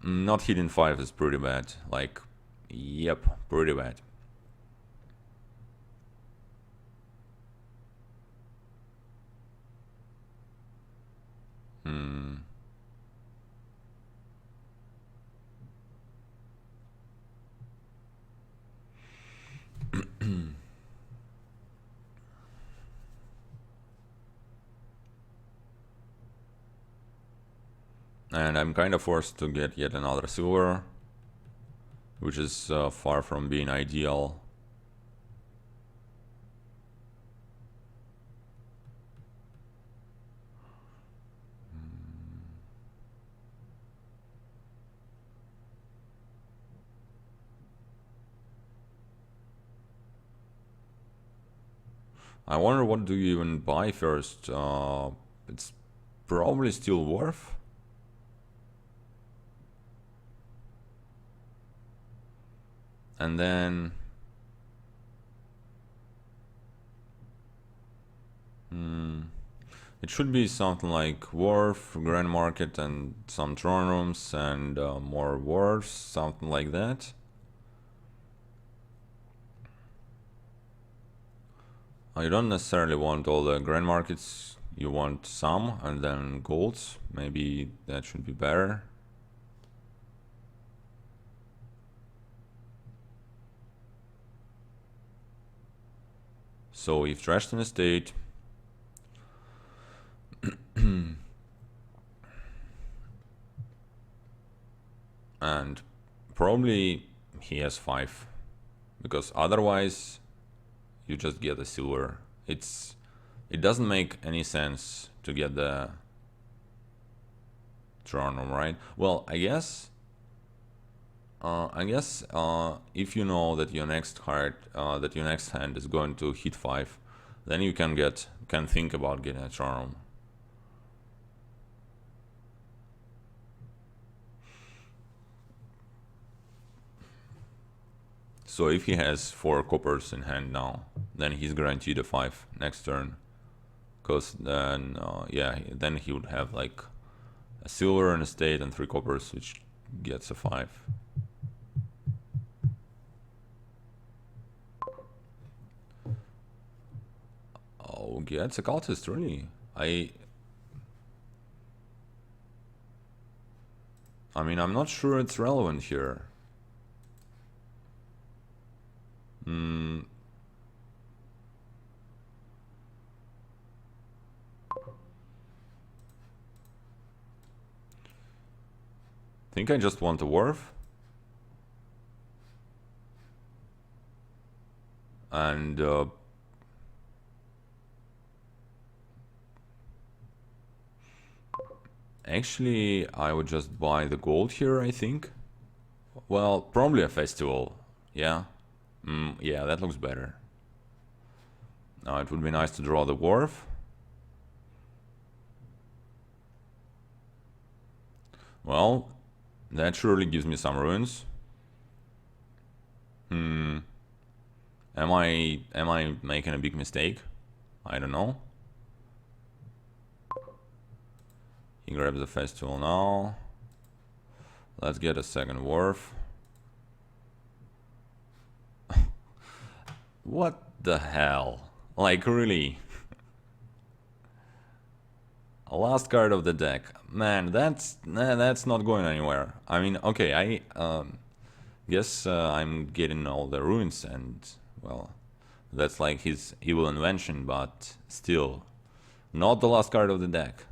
Not hitting 5 is pretty bad. Like, yep, pretty bad. And I'm kind of forced to get yet another silver, which is far from being ideal. I wonder what do you even buy first. It's probably still worth. And then it should be something like wharf, grand market, and some throne rooms, and more wharfs, something like that. You don't necessarily want all the grand markets, you want some, and then golds. Maybe that should be better. So we've trashed an estate. And probably he has 5, because otherwise you just get a silver. It's It doesn't make any sense to get the throne room, right? Well, I guess if you know that your next card, that your next hand is going to hit 5, then you can think about getting a throne room. So if he has 4 coppers in hand now, then he's guaranteed a 5 next turn. Because then, yeah, then he would have like a silver and a state and 3 coppers, which gets a 5. Oh, yeah, it's a cultist, really. I mean, I'm not sure it's relevant here. Think I just want a wharf. And actually, I would just buy the gold here, I think. Well, probably a festival. Yeah. Yeah, that looks better. Now it would be nice to draw the wharf. Well, that surely gives me some ruins. Am I making a big mistake? I don't know. He grabs the festival now. Let's get a second wharf. What the hell? Like, really? Last card of the deck. Man, that's not going anywhere. I mean, okay, I guess I'm getting all the ruins and, well, that's like his evil invention, but still, not the last card of the deck.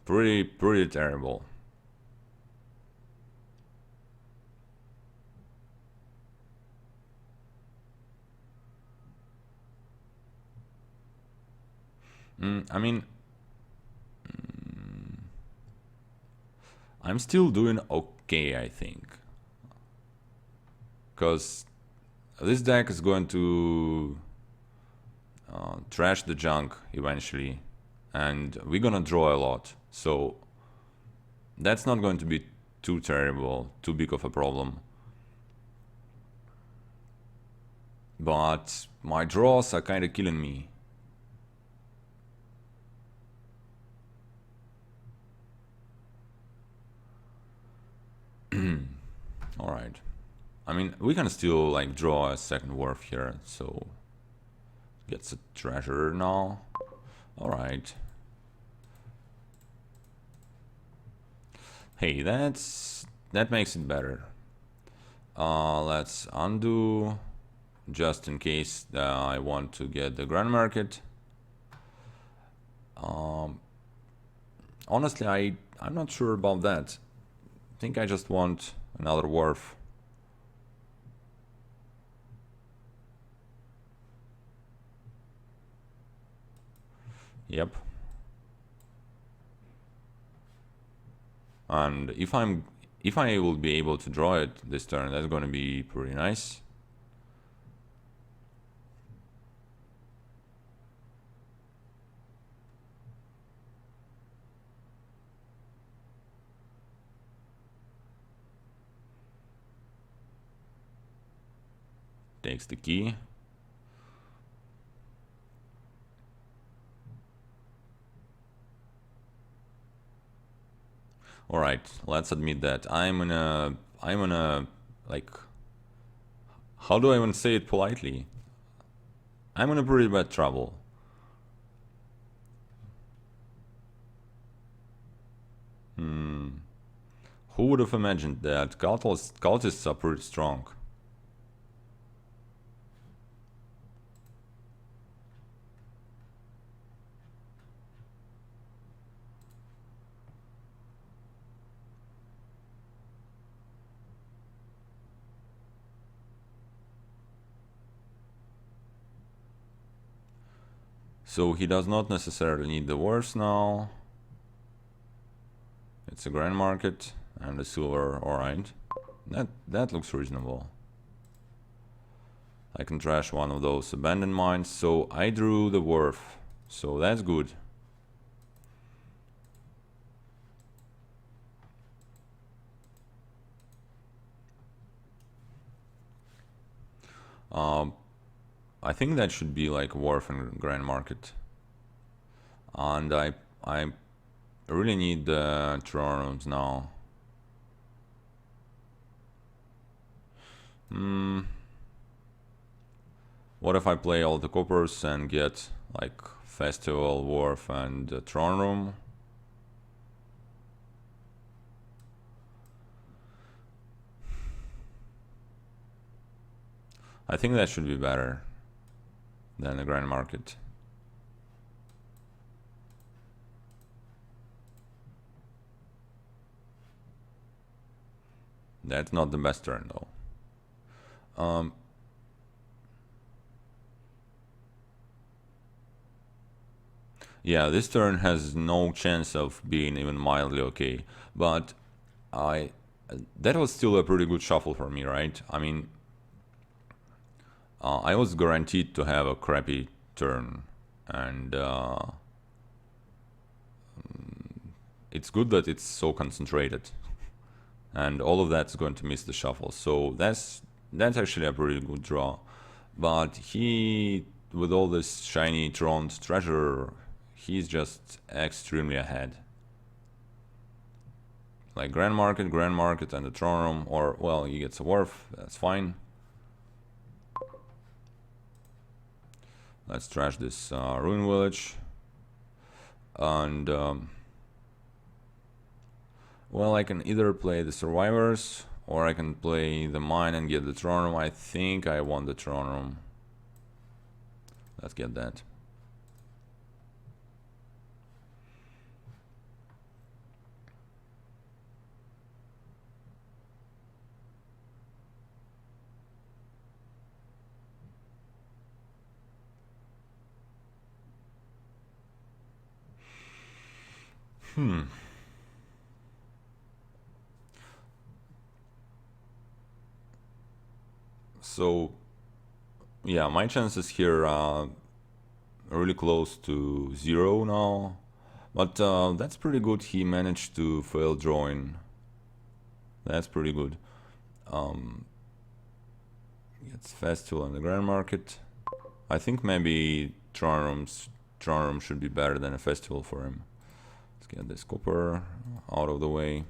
Pretty terrible. I mean, I'm still doing okay, I think. Because this deck is going to trash the junk eventually. And we're gonna draw a lot. So that's not going to be too terrible, too big of a problem. But my draws are kind of killing me. Alright. I mean, we can still like draw a second wharf here, so gets a treasure now. Alright. Hey, that makes it better. Let's undo, just in case I want to get the grand market. Honestly, I'm not sure about that. I think I just want another wharf. Yep. And if I will be able to draw it this turn, that's going to be pretty nice. Takes the key. Alright, let's admit that I'm in a, like, how do I even say it politely? I'm in a pretty bad trouble. Who would have imagined that cultists are pretty strong? So he does not necessarily need the wharfs now. It's a grand market and a silver, alright. That looks reasonable. I can trash one of those abandoned mines, so I drew the wharf, so that's good. I think that should be like wharf and grand market. And I really need the throne rooms now. What if I play all the coppers and get like festival, wharf, and throne room? I think that should be better than the grand market. That's not the best turn though. Yeah, this turn has no chance of being even mildly okay, but that was still a pretty good shuffle for me, right? I mean, I was guaranteed to have a crappy turn, and it's good that it's so concentrated, and all of that's going to miss the shuffle. So that's actually a pretty good draw. But he, with all this shiny throned treasure, he's just extremely ahead. Like grand market, and the throne room, or well, he gets a wharf. That's fine. Let's trash this ruin village, and well, I can either play the survivors or I can play the mine and get the throne room. I think I want the throne room. Let's get that. So, yeah, my chances here are really close to 0 now. But that's pretty good. He managed to fail drawing. That's pretty good. It's festival and the grand market. I think maybe throne room should be better than a festival for him. Let's get this copper out of the way.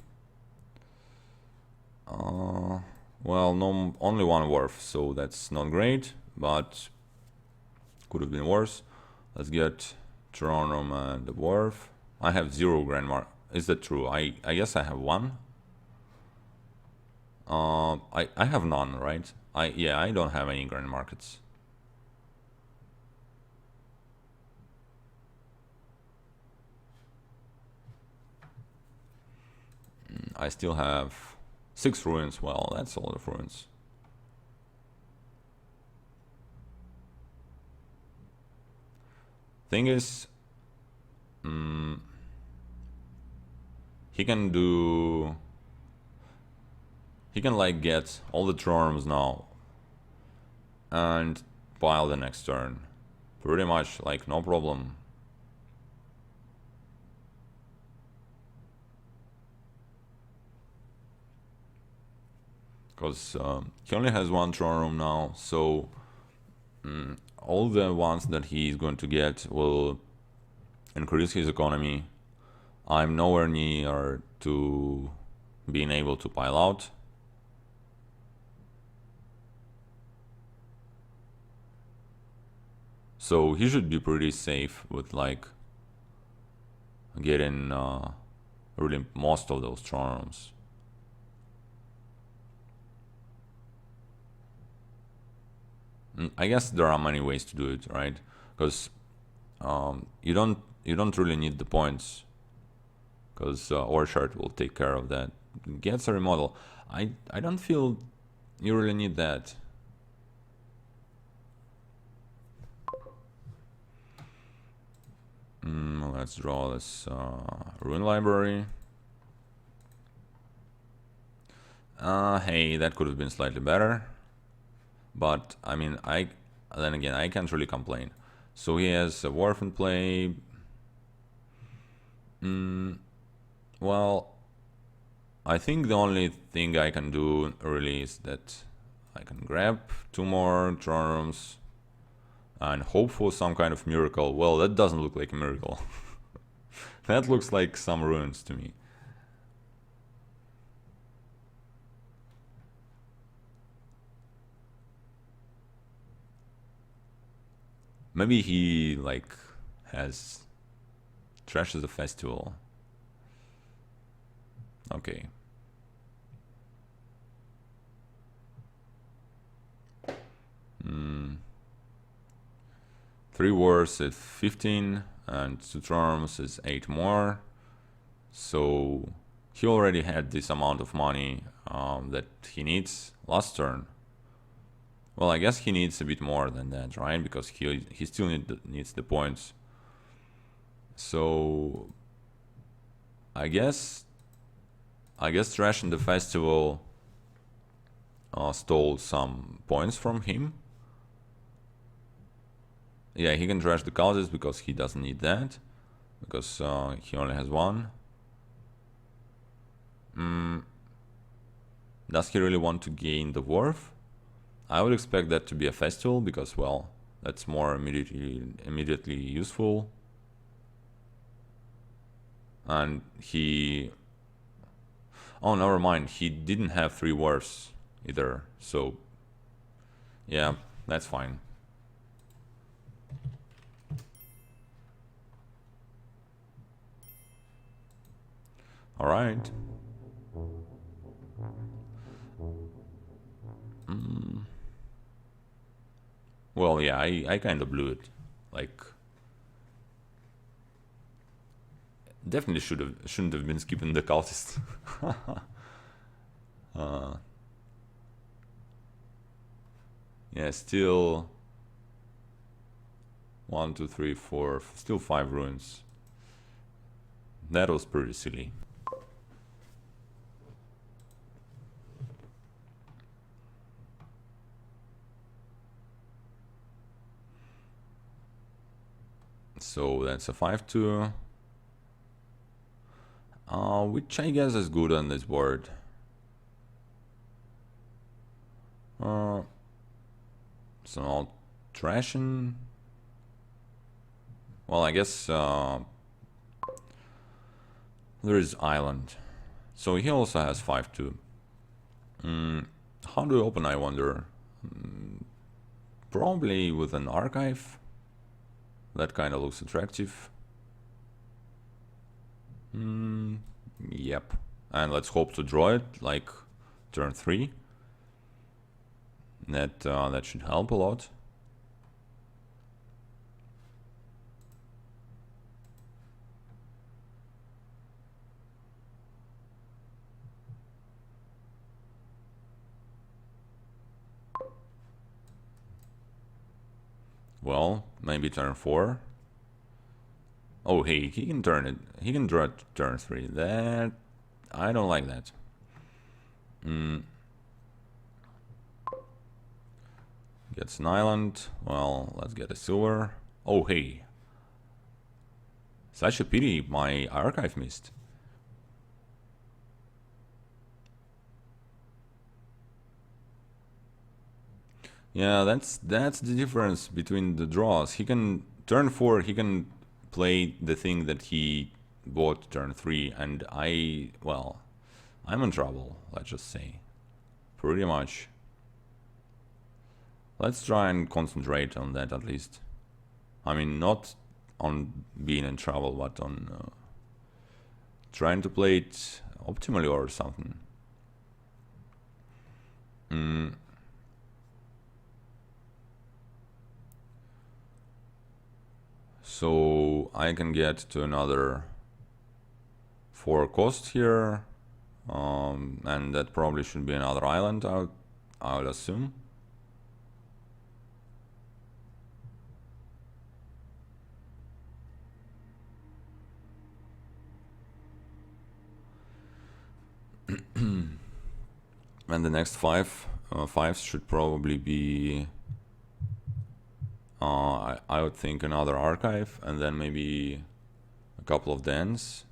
Well, no, only one wharf, so that's not great, but could have been worse. Let's get throne room and the wharf. I have 0 grand mark. Is that true? I guess I have 1. I have none, right? I don't have any grand markets. I still have 6 ruins. Well, that's a lot of ruins. Thing is, he can like get all the charms now and pile the next turn. Pretty much like no problem. Because he only has 1 throne room now, so all the ones that he's going to get will increase his economy. I'm nowhere near to being able to pile out. So he should be pretty safe with like getting really most of those throne rooms. I guess there are many ways to do it, right? Because you don't really need the points, because Orchard will take care of that. Gets a remodel. I don't feel you really need that. Let's draw this ruin library. Hey, that could have been slightly better, but I mean, then again, I can't really complain. So he has a wharf in play. Well, I think the only thing I can do really is that I can grab 2 more drums and hope for some kind of miracle. Well, that doesn't look like a miracle. That looks like some ruins to me. Maybe he like has trashes the festival. Okay. Three wars is 15 and 2 terms is 8 more. So he already had this amount of money that he needs last turn. Well, I guess he needs a bit more than that, right? Because he still needs the points. So I guess Trash in the Festival stole some points from him. Yeah, he can trash the causes because he doesn't need that, because he only has 1. Does he really want to gain the wharf? I would expect that to be a festival because, well, that's more immediately useful. And he... Oh, never mind. He didn't have 3 wharfs either. So, yeah, that's fine. All right. Well, yeah, I kind of blew it. Like, definitely shouldn't have been skipping the cultist. Yeah, still 1, 2, 3, 4, still 5 ruins. That was pretty silly. So that's a 5-2. Which I guess is good on this board. So now trashing. Well, I guess there is island. So he also has 5-2. How do you open, I wonder? Probably with an archive. That kind of looks attractive. Yep. And let's hope to draw it like turn 3. That should help a lot. Well, maybe turn 4. Oh, hey, he can turn it. He can draw it turn 3. That I don't like that. Gets an island. Well, let's get a silver. Oh, hey. Such a pity my archive missed. Yeah, that's the difference between the draws. He can turn 4. He can play the thing that he bought turn 3, and I'm in trouble. Let's just say, pretty much. Let's try and concentrate on that at least. I mean, not on being in trouble, but on trying to play it optimally or something. So I can get to another 4 cost here, and that probably should be another island, I would assume. And the next fives should probably be, I would think, another archive, and then maybe a couple of dens,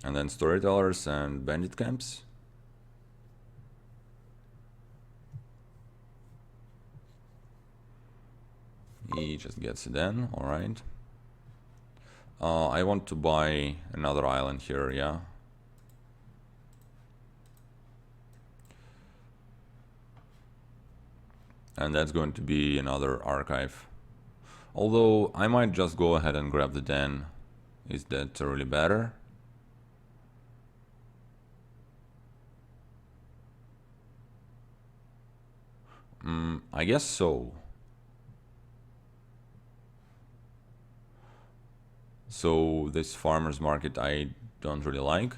and then storytellers and bandit camps. He just gets it then, alright. I want to buy another island here, yeah. And that's going to be another archive. Although I might just go ahead and grab the den. Is that really better? I guess so. So this farmer's market I don't really like.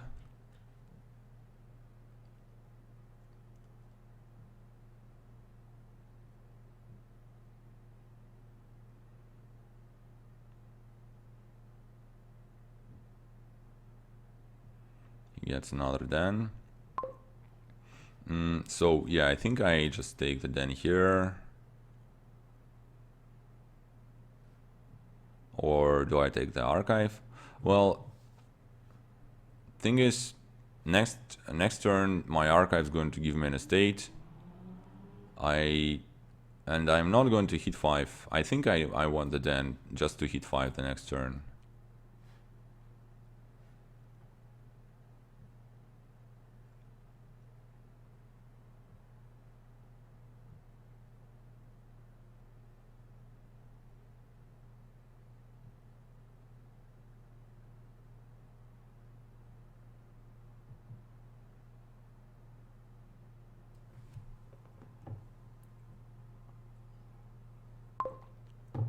He gets another den. So yeah, I think I just take the den here. Or do I take the archive? Well, thing is, next turn my archive is going to give me an estate. And I'm not going to hit 5. I think I want the den just to hit 5 the next turn.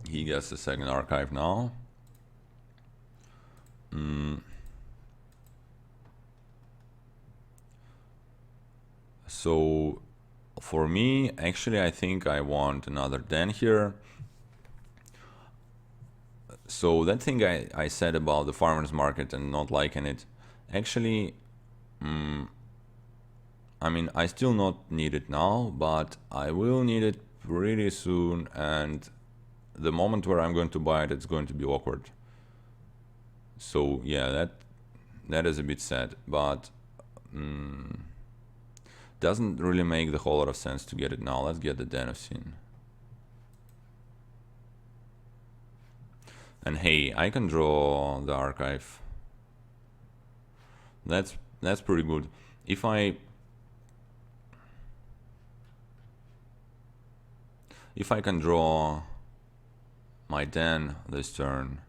He gets the second archive now. So for me, actually, I think I want another den here. So that thing I said about the farmer's market and not liking it, actually, I mean, I still not need it now, but I will need it pretty soon, and the moment where I'm going to buy it, it's going to be awkward. So yeah, that is a bit sad, but doesn't really make the whole lot of sense to get it now. Let's get the Den of Sin. And hey, I can draw the archive. That's pretty good. If I can draw my den this turn,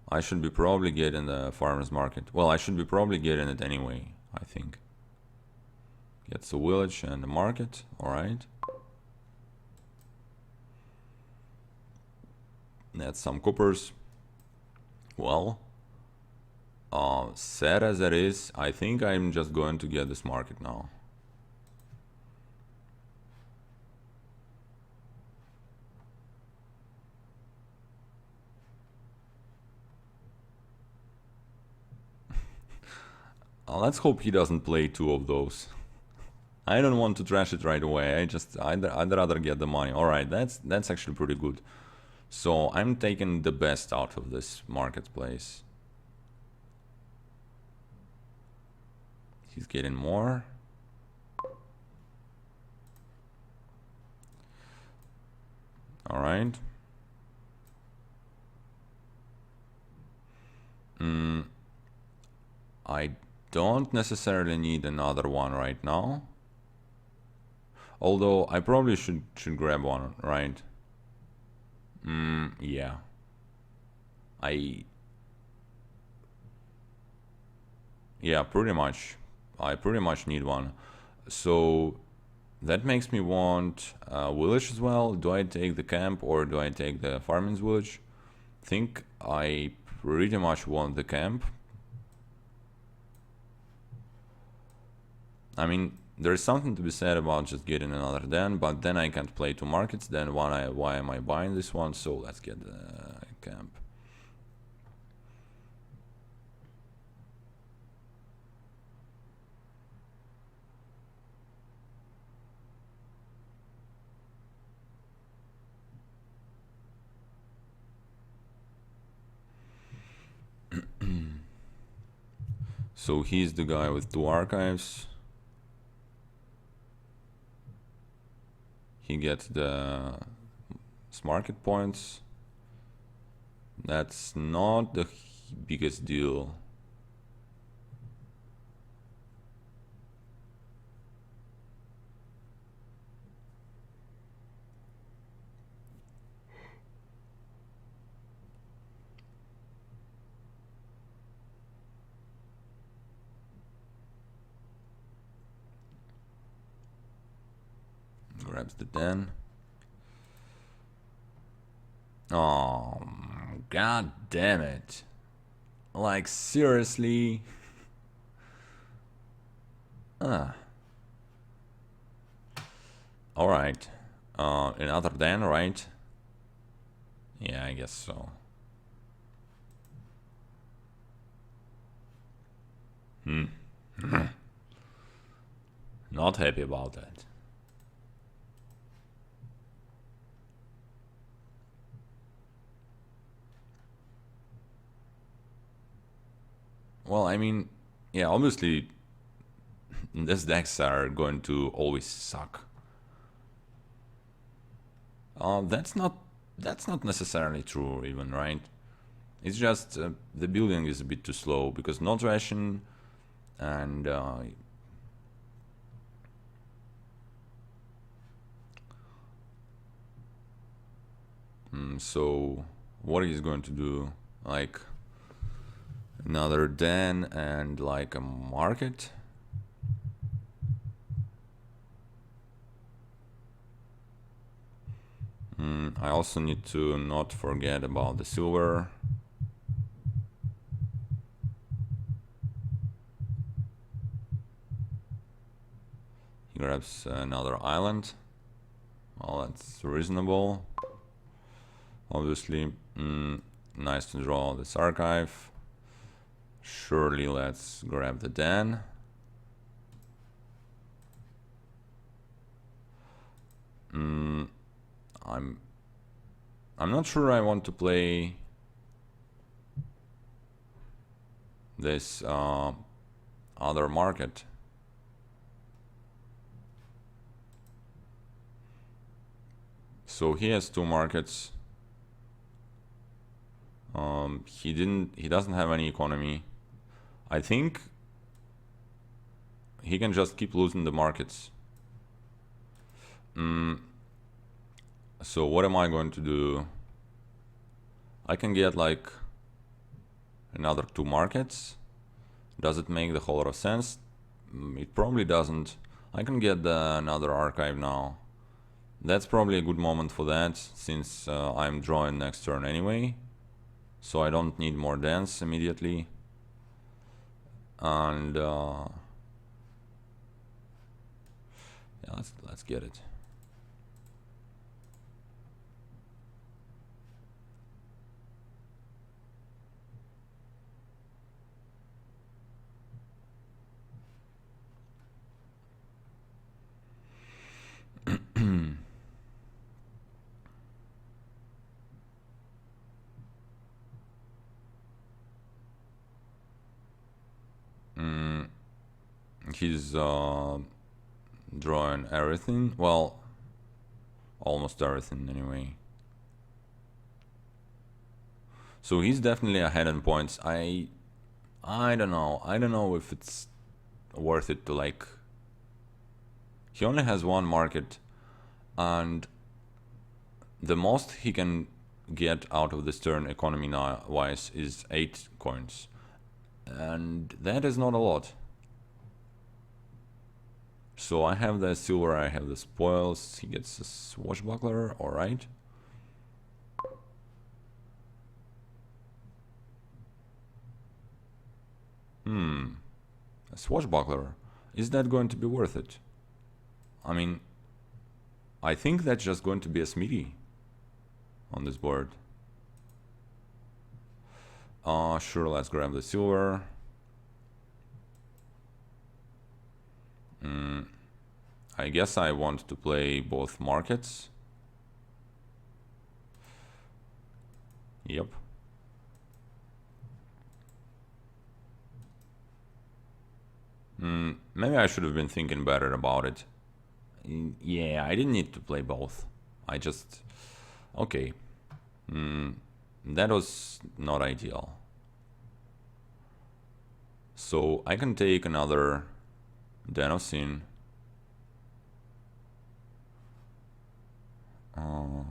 I should be probably getting the farmer's market. Well, I should be probably getting it anyway, I think. Gets a village and a market, alright. That's some coppers. Well, sad as that is, I think I'm just going to get this market now. Let's hope he doesn't play 2 of those. I don't want to trash it right away. I'd rather get the money. All right, that's actually pretty good. So I'm taking the best out of this marketplace. He's getting more. All right. I don't necessarily need another one right now. Although I probably should grab one, right? Yeah. Yeah, pretty much. I pretty much need one. So that makes me want a village as well. Do I take the camp or do I take the farming's village? I think I pretty much want the camp. I mean, there's something to be said about just getting another den, but then I can't play 2 markets. Then why am I buying this one? So let's get the camp. So he's the guy with 2 archives. He gets the market points. That's not the biggest deal. Grabs the den. Oh, god damn it. Like, seriously? Alright. Another den, right? Yeah, I guess so. Not happy about that. Well, I mean, yeah, obviously these decks are going to always suck. That's not necessarily true, even, right? It's just the building is a bit too slow because no ration and so what he's going to do, like another den and like a market. I also need to not forget about the silver. He grabs another island. Well, that's reasonable. Obviously, nice to draw this archive. Surely let's grab the den. I'm not sure I want to play this other market. So he has 2 markets. He doesn't have any economy. I think he can just keep losing the markets. So what am I going to do? I can get like another 2 markets. Does it make the whole lot of sense? It probably doesn't. I can get another archive now. That's probably a good moment for that, since I'm drawing next turn anyway. So I don't need more dens immediately. And yeah, let's get it. He's drawing everything. Well, almost everything anyway. So he's definitely ahead in points. I don't know. I don't know if it's worth it to like. He only has 1 market, and the most he can get out of this turn economy wise is 8 coins, and that is not a lot. So I have the silver, I have the spoils, he gets a swashbuckler, alright. A swashbuckler. Is that going to be worth it? I mean, I think that's just going to be a smithy on this board. Sure, let's grab the silver. I guess I want to play both markets. Yep. Maybe I should have been thinking better about it. Yeah, I didn't need to play both. I just... Okay. That was not ideal. So I can take another Den of Sin. How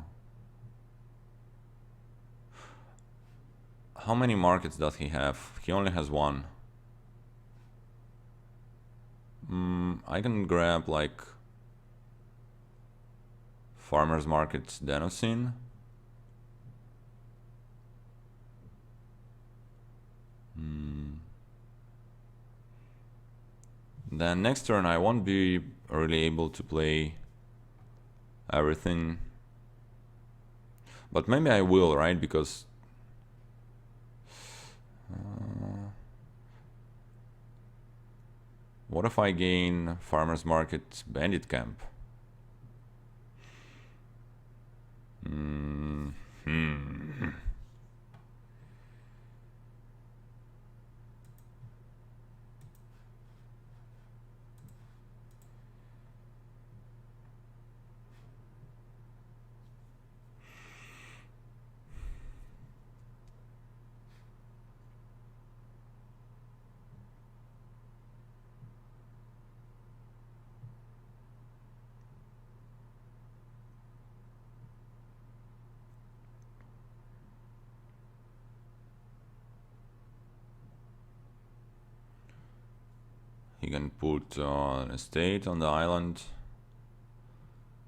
many markets does he have? He only has one. I can grab like Farmer's Market Den of Sin. Then next turn I won't be really able to play everything. But maybe I will, right? Because what if I gain Farmer's Market Bandit Camp? He can put an estate on the island,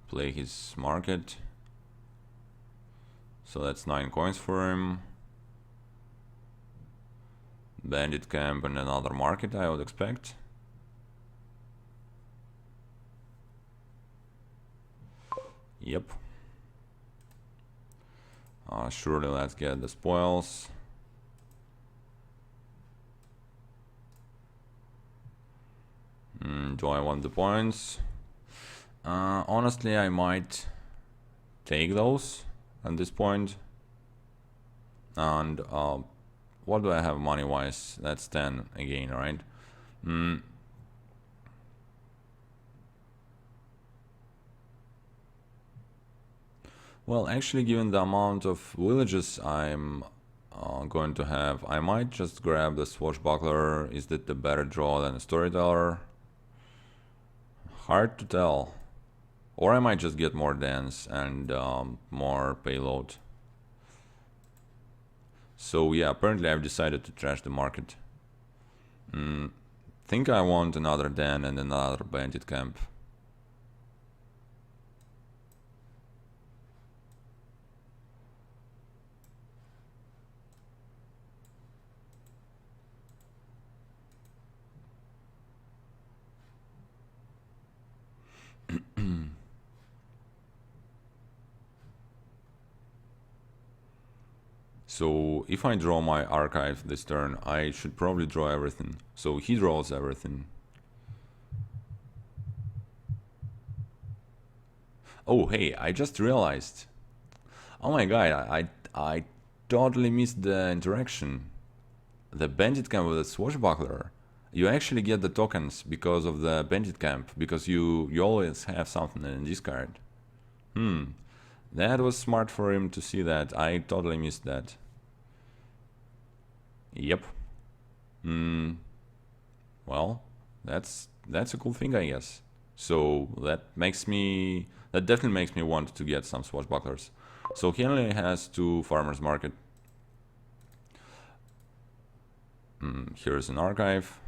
play his market. So that's 9 coins for him. Bandit camp and another market, I would expect. Yep. Surely let's get the spoils. Do I want the points? Honestly, I might take those at this point. And what do I have money-wise? That's 10 again, right? Well, actually, given the amount of villages I'm going to have, I might just grab the Swashbuckler. Is that the better draw than a Storyteller? Hard to tell. Or I might just get more dens and more payload. So yeah, apparently I've decided to trash the market. Think I want another den and another bandit camp. So if I draw my archive this turn, I should probably draw everything. So he draws everything. Oh, hey, I just realized. Oh my god, I totally missed the interaction. The bandit camp with the Swashbuckler. You actually get the tokens because of the bandit camp, because you always have something in discard. That was smart for him to see that. I totally missed that. Yep. Well, that's a cool thing, I guess. So that definitely makes me want to get some Swashbucklers. So he only has 2 Farmer's Market. Here's an archive.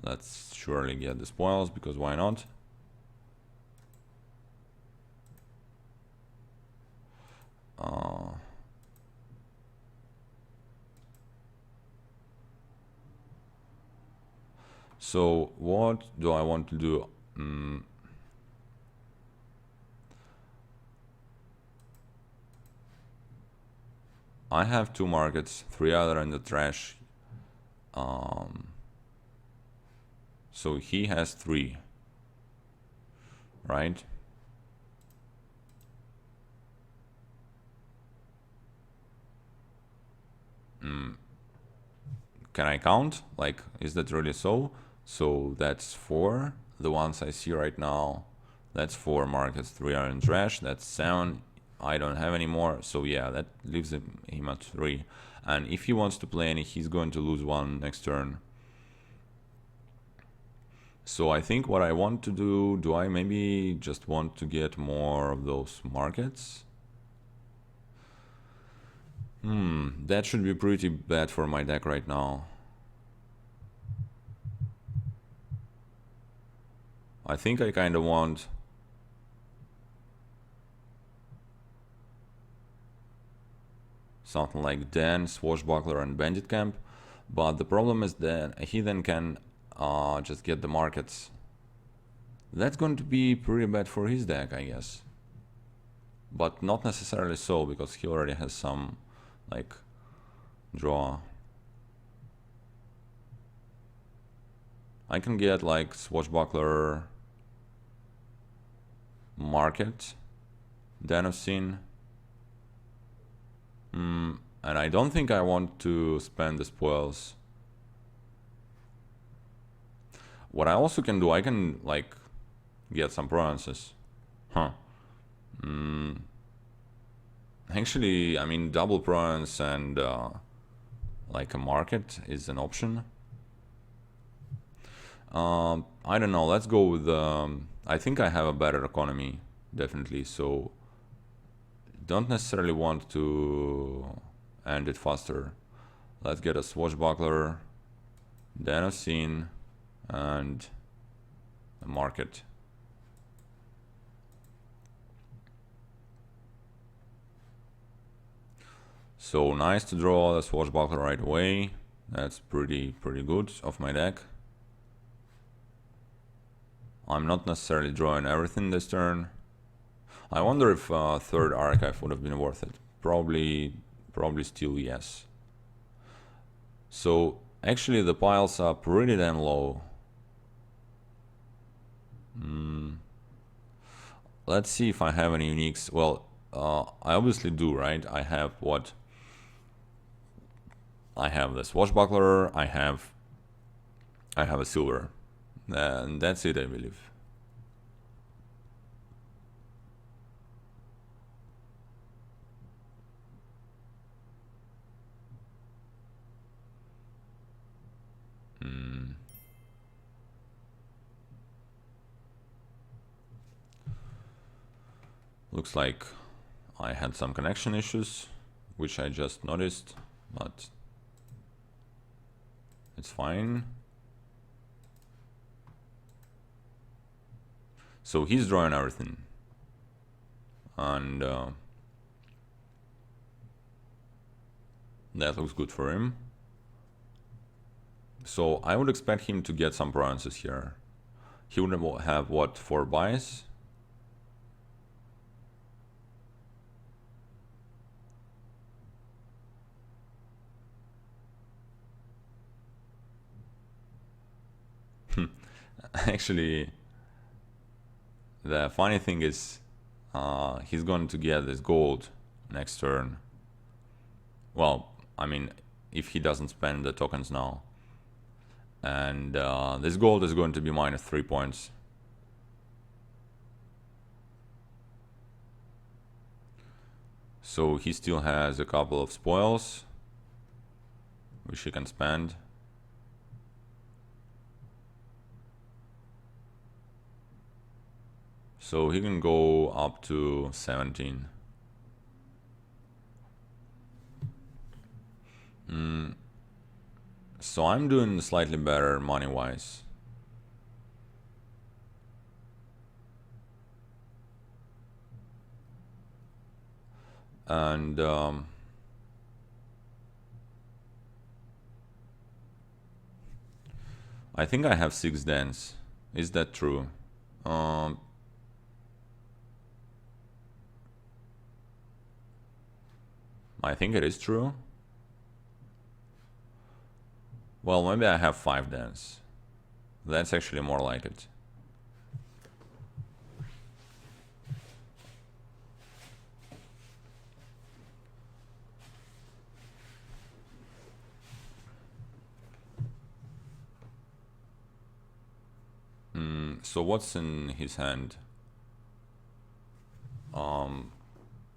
Let's surely get the spoils, because why not? So what do I want to do? I have 2 markets, 3 other in the trash. So he has 3, right? Can I count? Like, is that really so? So that's 4. The ones I see right now, that's 4 markets. 3 are in trash. That's 7. I don't have any more. So yeah, that leaves him at 3. And if he wants to play any, he's going to lose 1 next turn. So I think what I want to do I maybe just want to get more of those markets? That should be pretty bad for my deck right now. I think I kind of want something like Dan, Swashbuckler, and Bandit Camp, but the problem is that he then can just get the markets. That's going to be pretty bad for his deck, I guess. But not necessarily so, because he already has some, like, draw. I can get, like, Swashbuckler, Market, Den of Sin. And I don't think I want to spend the spoils. What I also can do, I can, like, get some provinces. Actually, I mean, double province and like a market is an option. I don't know, let's go with I think I have a better economy, definitely, so don't necessarily want to end it faster. Let's get a Swashbuckler, Den of Sin, and a market. So nice to draw the Swashbuckler right away. That's pretty good of my deck. I'm not necessarily drawing everything this turn. I wonder if third archive would have been worth it. Probably still yes. So actually the piles are pretty damn low. Let's see if I have any uniques. Well, I obviously do, right? I have what? I have the Swashbuckler, I have a silver. And that's it, I believe. Looks like I had some connection issues, which I just noticed, but it's fine. So he's drawing everything, and that looks good for him. So I would expect him to get some provinces here. He would have what, 4 buys? Actually, the funny thing is, he's going to get this gold next turn. Well, I mean, if he doesn't spend the tokens now. And this gold is going to be minus 3 points. So he still has a couple of spoils, which he can spend. So he can go up to 17. So I'm doing slightly better money-wise. And I think I have 6 dens. Is that true? I think it is true. Well, maybe I have 5 dens. That's actually more like it. So what's in his hand? Oh,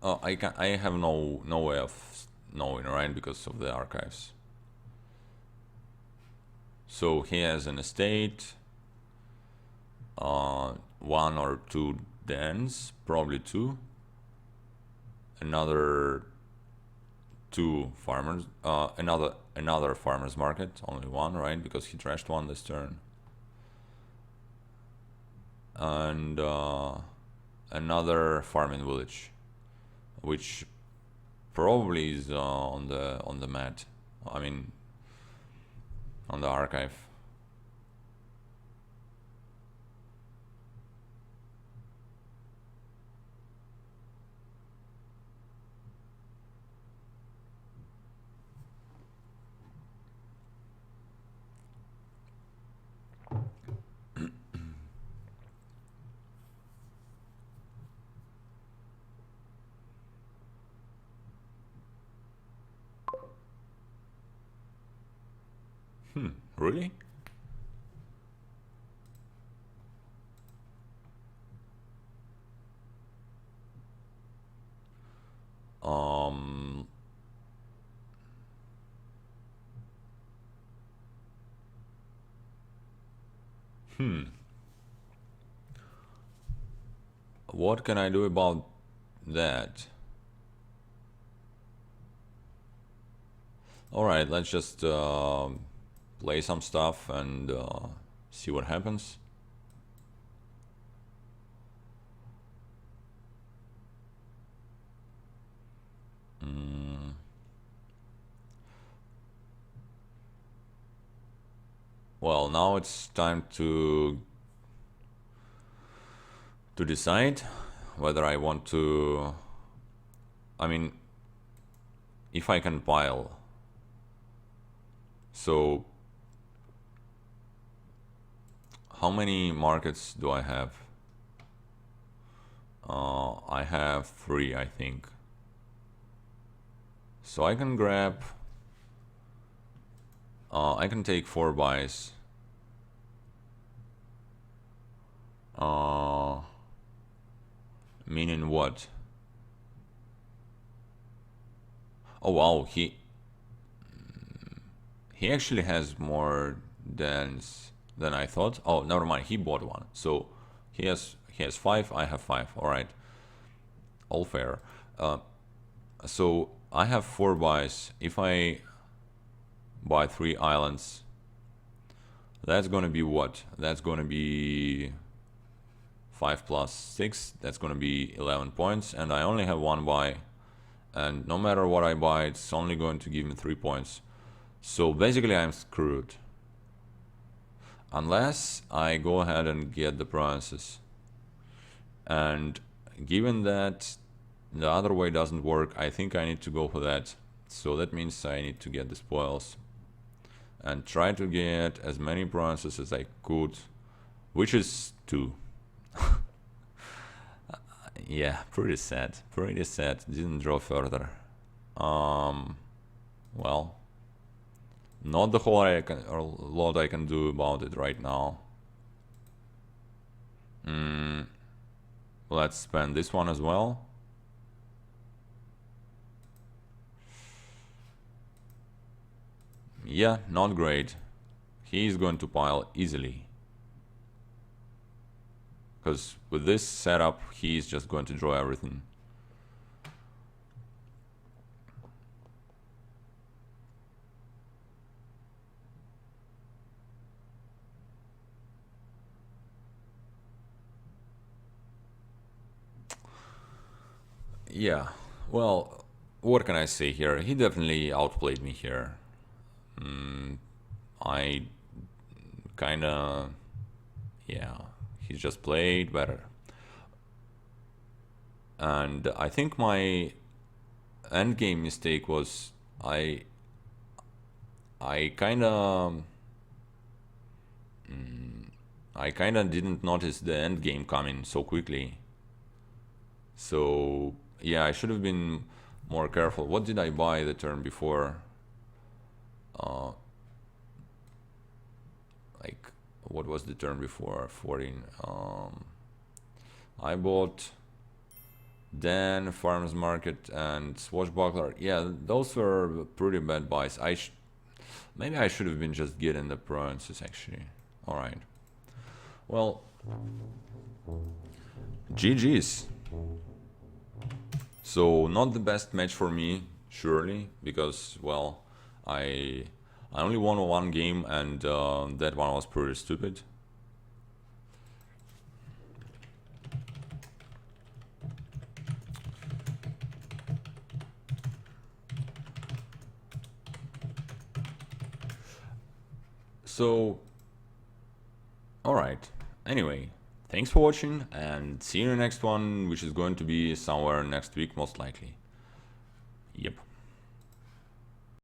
I have no way of knowing, right? Because of the archives. So he has an estate, one or two dens, probably two. Another two farmers, another farmers market, only one, right? Because he trashed one this turn. And another farming village, which probably is on the mat. I mean, on the archive. Really? Um, what can I do about that? Alright, let's just play some stuff and see what happens. Well, now it's time to decide whether I want to. I mean, if I can pile. So, how many markets do I have? I have 3, I think. So I can grab. I can take 4 buys. Meaning what? Oh wow, he actually has more dens than I thought. Oh, never mind, he bought one. So he has 5, I have 5. All right, all fair. So I have 4 buys. If I buy 3 islands, that's gonna be what? That's gonna be 5 plus 6. That's gonna be 11 points, and I only have 1 buy. And no matter what I buy, it's only going to give me 3 points. So basically I'm screwed. Unless I go ahead and get the provinces. And given that the other way doesn't work, I think I need to go for that. So that means I need to get the spoils. And try to get as many provinces as I could. Which is 2. Yeah, pretty sad. Pretty sad. Didn't draw further. Well, not the whole lot I can do about it right now. Let's spend this one as well. Yeah, not great. He's going to pile easily. Because with this setup, he's just going to draw everything. Yeah, well, what can I say here? He definitely outplayed me here. I kinda... yeah, he just played better. And I think my endgame mistake was I kinda... I kinda didn't notice the endgame coming so quickly. So yeah, I should have been more careful. What did I buy the turn before? Like what was the turn before? 14. I bought then Farmers Market and Swashbuckler. Yeah, those were pretty bad buys. Maybe I should have been just getting the provinces actually. All right. Well, GG's. So not the best match for me, surely, because well, I only won one game and that one was pretty stupid. So, alright. Anyway, thanks for watching and see you in the next one, which is going to be somewhere next week, most likely. Yep.